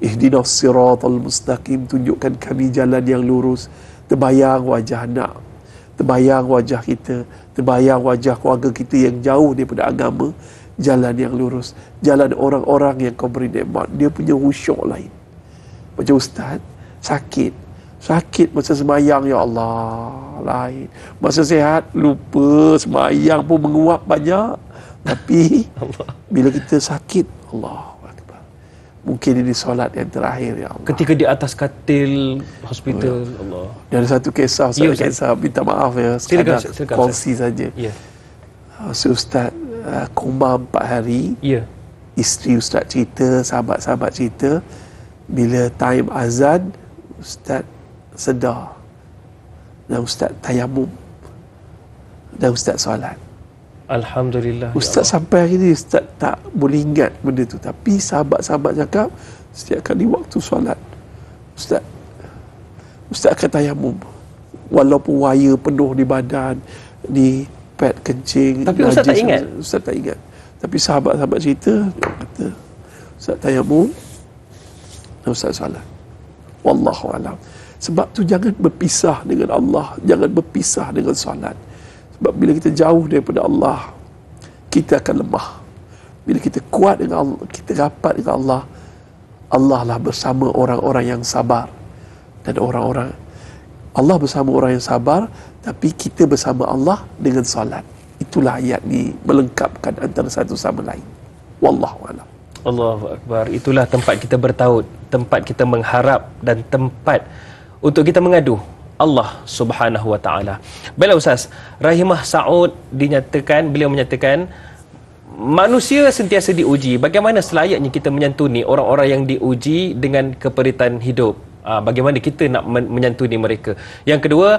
Ihdinas siratal mustaqim, tunjukkan kami jalan yang lurus. Terbayang wajah anak, terbayang wajah kita, terbayang wajah keluarga kita yang jauh daripada agama, jalan yang lurus, jalan orang-orang yang Kau beri nikmat. Dia punya khusyuk lain. Macam ustaz sakit masa semayang, ya Allah, lain. Masa sihat lupa, semayang pun menguap banyak. Tapi bila kita sakit, Allah Akbar, mungkin ini solat yang terakhir ya Allah. Ketika di atas katil hospital, Allah. Dan satu kisah, kisah minta maaf ya, sekadar kongsi saja. Ustaz koma 4 hari. Isteri Ustaz cerita, sahabat-sahabat cerita, bila time azan Ustaz sedar dan Ustaz tayamum dan Ustaz solat. Alhamdulillah. Ustaz sampai hari ni Ustaz tak boleh ingat benda tu, tapi sahabat-sahabat cakap setiap kali waktu solat Ustaz akan tayamum walaupun wire penuh di badan, di pad kencing. Tapi Ustaz tak ingat. Ustaz tak ingat. Tapi sahabat-sahabat cerita kata Ustaz tayamum dan Ustaz solat. Wallahu alam. Sebab tu jangan berpisah dengan Allah, jangan berpisah dengan solat. Sebab bila kita jauh daripada Allah, kita akan lemah. Bila kita kuat dengan Allah, kita rapat dengan Allah, Allah lah bersama orang-orang yang sabar. Dan Allah bersama orang yang sabar, tapi kita bersama Allah dengan solat. Itulah ayat ni melengkapkan antara satu sama lain. Wallahu alam. Allahu Akbar. Itulah tempat kita bertaut, tempat kita mengharap dan tempat untuk kita mengadu Allah Subhanahu wa taala. Baiklah Ustaz, Rahimah Saud beliau menyatakan manusia sentiasa diuji. Bagaimana selayaknya kita menyantuni orang-orang yang diuji dengan keperitan hidup? Bagaimana kita nak menyantuni mereka? Yang kedua,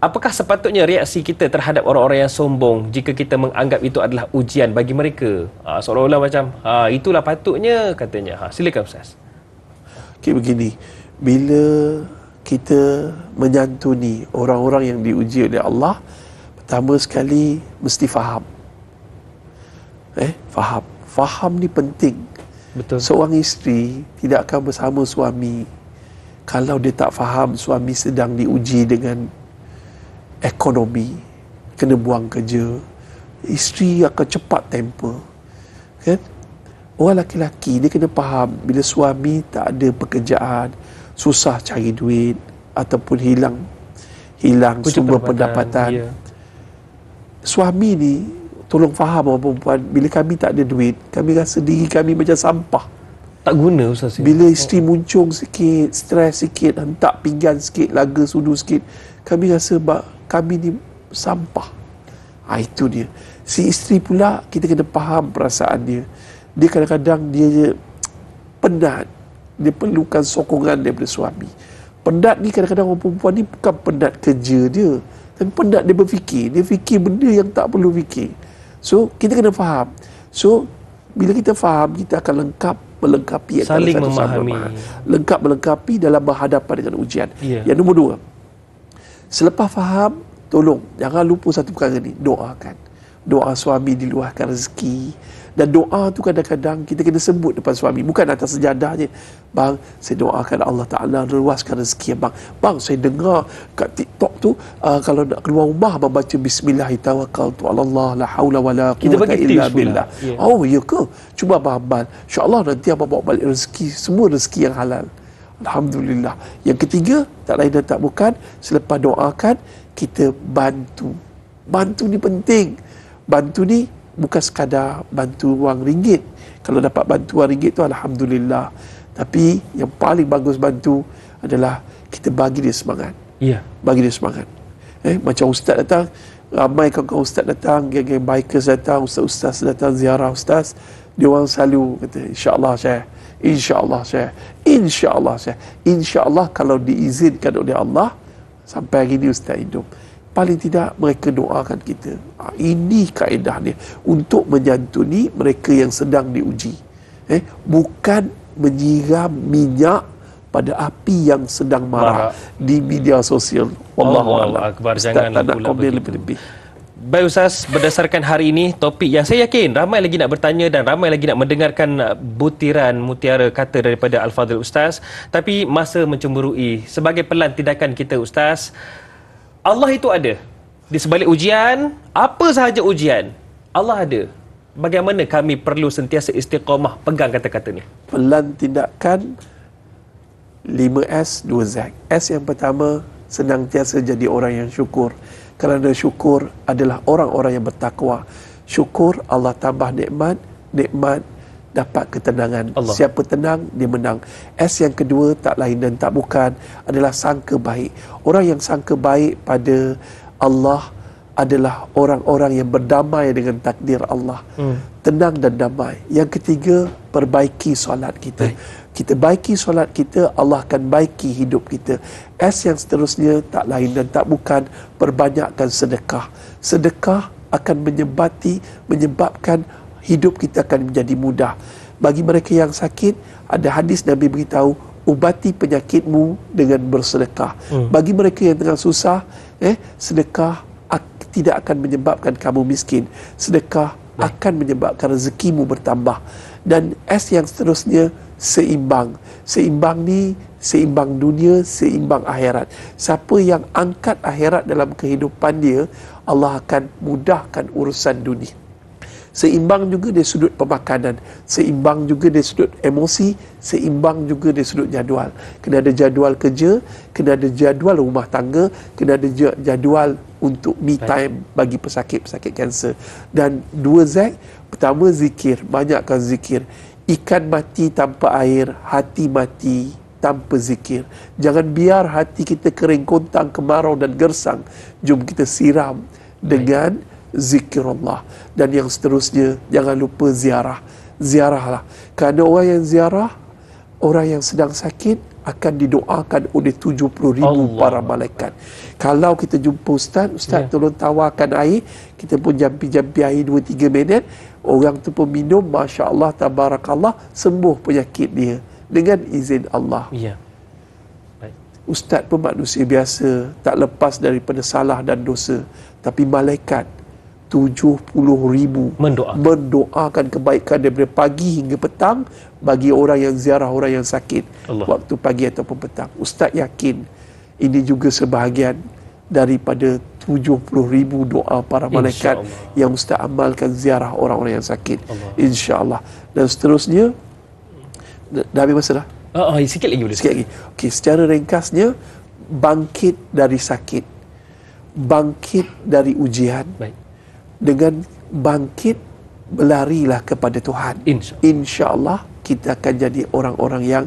apakah sepatutnya reaksi kita terhadap orang-orang yang sombong jika kita menganggap itu adalah ujian bagi mereka? Seolah-olah macam, itulah patutnya katanya. Silakan Ustaz. Okey, begini. Bila kita menyantuni orang-orang yang diuji oleh Allah, pertama sekali mesti faham. Faham. Faham ni penting. Betul. Seorang isteri tidak akan bersama suami kalau dia tak faham suami sedang diuji dengan ekonomi, kena buang kerja. Isteri akan cepat temper, kan? Orang lelaki dia kena faham bila suami tak ada pekerjaan, susah cari duit ataupun hilang sumber pendapatan. Suami ni tolong faham orang perempuan, bila kami tak ada duit, kami rasa diri kami macam sampah, tak guna Ustaz. Bila isteri muncung sikit, stres sikit, hentak pinggan sikit, laga sudu sikit, kami rasa kami ni sampah. Itu dia. Si isteri pula, kita kena faham perasaan dia. Dia kadang-kadang dia penat, dia perlukan sokongan daripada suami. Penat ni kadang-kadang orang perempuan ni bukan penat kerja dia, tapi penat dia berfikir. Dia fikir benda yang tak perlu fikir. So kita kena faham. So bila kita faham, kita akan melengkapi saling memahami, melengkapi dalam berhadapan dengan ujian. Yang nombor 2, selepas faham, tolong jangan lupa satu perkara ni, doakan. Doa suami diluahkan rezeki. Dan doa tu kadang-kadang kita kena sebut depan suami, bukan atas sejadah je. Bang, saya doakan Allah Ta'ala luaskan rezeki abang. Bang, saya dengar kat TikTok tu, kalau nak keluar rumah abang baca Bismillahirrahmanirrahim, la haula wala quwwata illa billah. Oh, ya ke? Cuba abang amal, insya-Allah nanti abang bawa balik rezeki, semua rezeki yang halal. Alhamdulillah. Yang ketiga, tak lain dan tak bukan, selepas doakan, kita bantu. Bantu ni penting. Bantu ni bukan sekadar bantu wang ringgit. Kalau dapat bantuan ringgit tu alhamdulillah. Tapi yang paling bagus bantu adalah kita bagi dia semangat. Bagi dia semangat. Macam ustaz datang, ramai kawan-kawan ustaz datang, geng-geng bikers datang, ustaz-ustaz datang ziarah ustaz. Dia orang selalu kata, insya-Allah Syekh, insya-Allah Syekh, insya-Allah Syekh. Insya-Allah kalau diizinkan oleh Allah, sampai hari ni ustaz hidup, paling tidak mereka doakan kita. Ini kaedah dia untuk menyantuni mereka yang sedang diuji. Bukan menyiram minyak pada api yang sedang marah di media sosial. Wallahu a'lam. Jangan pula lebih-lebih. Baik Ustaz, berdasarkan hari ini topik yang saya yakin ramai lagi nak bertanya dan ramai lagi nak mendengarkan butiran mutiara kata daripada Al-Fadhil Ustaz. Tapi masa mencemburui. Sebagai pelan tindakan kita Ustaz, Allah itu ada. Di sebalik ujian, apa sahaja ujian, Allah ada. Bagaimana kami perlu sentiasa istiqamah pegang kata-kata ni? Pelan tindakan, 5S, 2Z. S yang pertama, senantiasa jadi orang yang syukur. Kerana syukur adalah orang-orang yang bertakwa. Syukur, Allah tambah nikmat, nikmat dapat ketenangan. Allah. Siapa tenang, dia menang. S yang kedua, tak lain dan tak bukan, adalah sangka baik. Orang yang sangka baik pada Allah adalah orang-orang yang berdamai dengan takdir Allah. Tenang dan damai. Yang ketiga, perbaiki solat kita. Kita baiki solat kita, Allah akan baiki hidup kita. S yang seterusnya, tak lain dan tak bukan, perbanyakkan sedekah. Sedekah akan menyebabkan hidup kita akan menjadi mudah. Bagi mereka yang sakit, ada hadis Nabi beritahu, ubati penyakitmu dengan bersedekah. Bagi mereka yang tengah susah, sedekah tidak akan menyebabkan kamu miskin. Sedekah akan menyebabkan rezekimu bertambah. Dan S yang seterusnya, seimbang. Seimbang ni, seimbang dunia, seimbang akhirat. Siapa yang angkat akhirat dalam kehidupan dia, Allah akan mudahkan urusan dunia. Seimbang juga dari sudut pemakanan, seimbang juga dari sudut emosi, seimbang juga dari sudut jadual. Kena ada jadual kerja, kena ada jadual rumah tangga, kena ada jadual untuk me time bagi pesakit-pesakit kanser. Dan 2Z, pertama zikir, banyakkan zikir. Ikan mati tanpa air, hati mati tanpa zikir. Jangan biar hati kita kering kontang, kemarau dan gersang. Jom kita siram dengan zikir Allah. Dan yang seterusnya, jangan lupa ziarah. Ziarahlah. Kerana orang yang ziarah, orang yang sedang sakit, akan didoakan oleh 70,000 para malaikat. Kalau kita jumpa Ustaz tolong tawarkan air, kita pun jampi-jampi air 2-3 minit, orang tu pun minum, Masya Allah, Tabarakallah, sembuh penyakit dia dengan izin Allah. Ustaz pun manusia biasa, tak lepas daripada salah dan dosa, tapi malaikat 70,000 mendoakan kebaikan daripada pagi hingga petang bagi orang yang ziarah orang yang sakit waktu pagi ataupun petang. Ustaz yakin ini juga sebahagian daripada 70,000 doa para malaikat yang Ustaz amalkan ziarah orang-orang yang sakit, insya-Allah. Dan seterusnya, dah habis masa dah? Sikit lagi boleh. Sikit lagi. Okey, secara ringkasnya, bangkit dari sakit, bangkit dari ujian, dengan bangkit berlarilah kepada Tuhan. Insya-Allah kita akan jadi orang-orang yang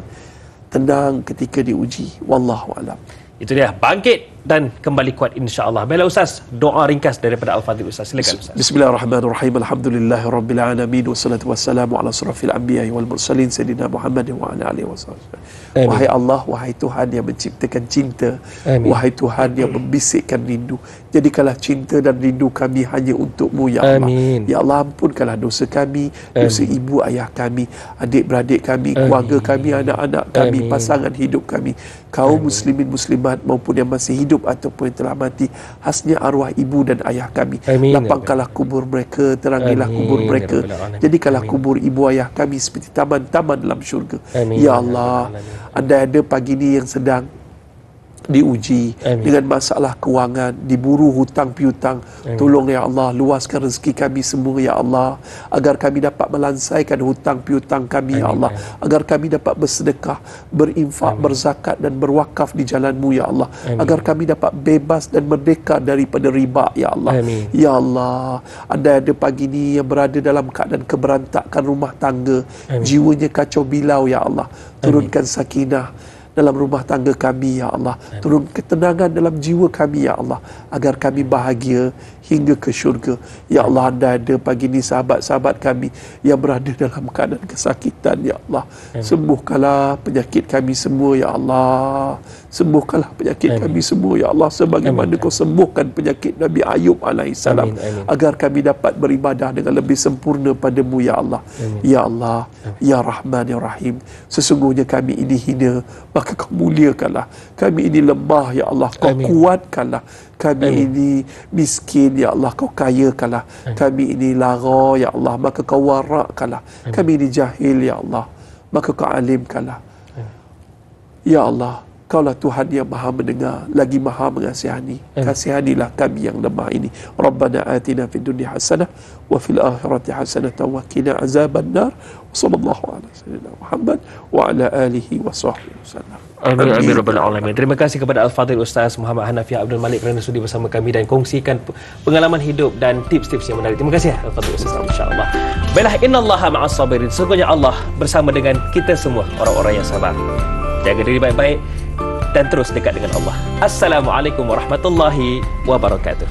tenang ketika diuji. Wallahu a'lam. Itu dia, bangkit dan kembali kuat insya-Allah. Baiklah Ustaz, doa ringkas daripada Al-Fadhil Ustaz. Silakan Ustaz. Bismillahirrahmanirrahim. Alhamdulillahirabbil alamin wassalatu wassalamu ala asrafil anbiya'i wal mursalin sayyidina Muhammad wa ala alihi wasallam. Wahai Allah, wahai Tuhan yang menciptakan cinta, wahai Tuhan yang membisikkan rindu, jadikanlah cinta dan rindu kami hanya untuk-Mu ya Allah. Ya Allah, ampunkanlah dosa kami, dosa ibu ayah kami, adik-beradik kami, keluarga kami, anak-anak kami, pasangan hidup kami, kaum muslimin muslimat maupun yang masih hidup ataupun yang telah mati, khasnya arwah ibu dan ayah kami. Lapangkanlah kubur mereka, terangilah kubur mereka, jadikanlah kubur ibu ayah kami seperti taman-taman dalam syurga. Ya Allah, andai ada pagi ini yang sedang diuji dengan masalah kewangan, diburu hutang piutang, tolong ya Allah, luaskan rezeki kami semua ya Allah, agar kami dapat melansaikan hutang piutang kami ya Allah, agar kami dapat bersedekah, berinfak, berzakat dan berwakaf di jalan-Mu ya Allah, agar kami dapat bebas dan merdeka daripada riba ya Allah. Ya Allah, andai ada pagi ini yang berada dalam keadaan keberantakan rumah tangga, jiwanya kacau bilau ya Allah, turunkan sakinah dalam rumah tangga kami ya Allah, turun ketenangan dalam jiwa kami ya Allah, agar kami bahagia hingga ke syurga. Ya Allah, anda ada pagi ini sahabat-sahabat kami yang berada dalam keadaan kesakitan ya Allah, sembuhkanlah penyakit kami semua ya Allah, sembuhkanlah penyakit kami semua ya Allah, sebagaimana Kau sembuhkan penyakit Nabi Ayub alaihissalam, agar kami dapat beribadah dengan lebih sempurna padamu ya Allah. Ya Allah, ya Rahman ya Rahim, sesungguhnya kami ini hina, maka Kau muliakanlah. Kami ini lemah ya Allah, Kau kuatkanlah. Kami ini miskin ya Allah, Kau kayakanlah. Kami ini lara ya Allah, maka Kau warakkanlah. Kami ini jahil ya Allah, maka Kau alimkanlah. Ya Allah, Kaulah Tuhan yang maha mendengar, lagi maha mengasihani. Kasihanilah kami yang lemah ini. Rabbana atina fid dunya hasanah wa fil akhirati hasanah wa qina azabannar. Sallallahu alaihi wasallam Muhammad wa ala alihi wa sahbihi wasallam. Amin amin rabbal alamin. Terima kasih kepada Al-Fadhil Ustaz Muhammad Hanafi Abdul Malik kerana sudi bersama kami dan kongsikan pengalaman hidup dan tips-tips yang menarik. Terima kasih Al-Fadhil Ustaz, insya-Allah. Baiklah, innallaha ma'as sabirin. Sesungguhnya Allah bersama dengan kita semua, orang-orang yang sabar. Jaga diri baik-baik dan terus dekat dengan Allah. Assalamualaikum warahmatullahi wabarakatuh.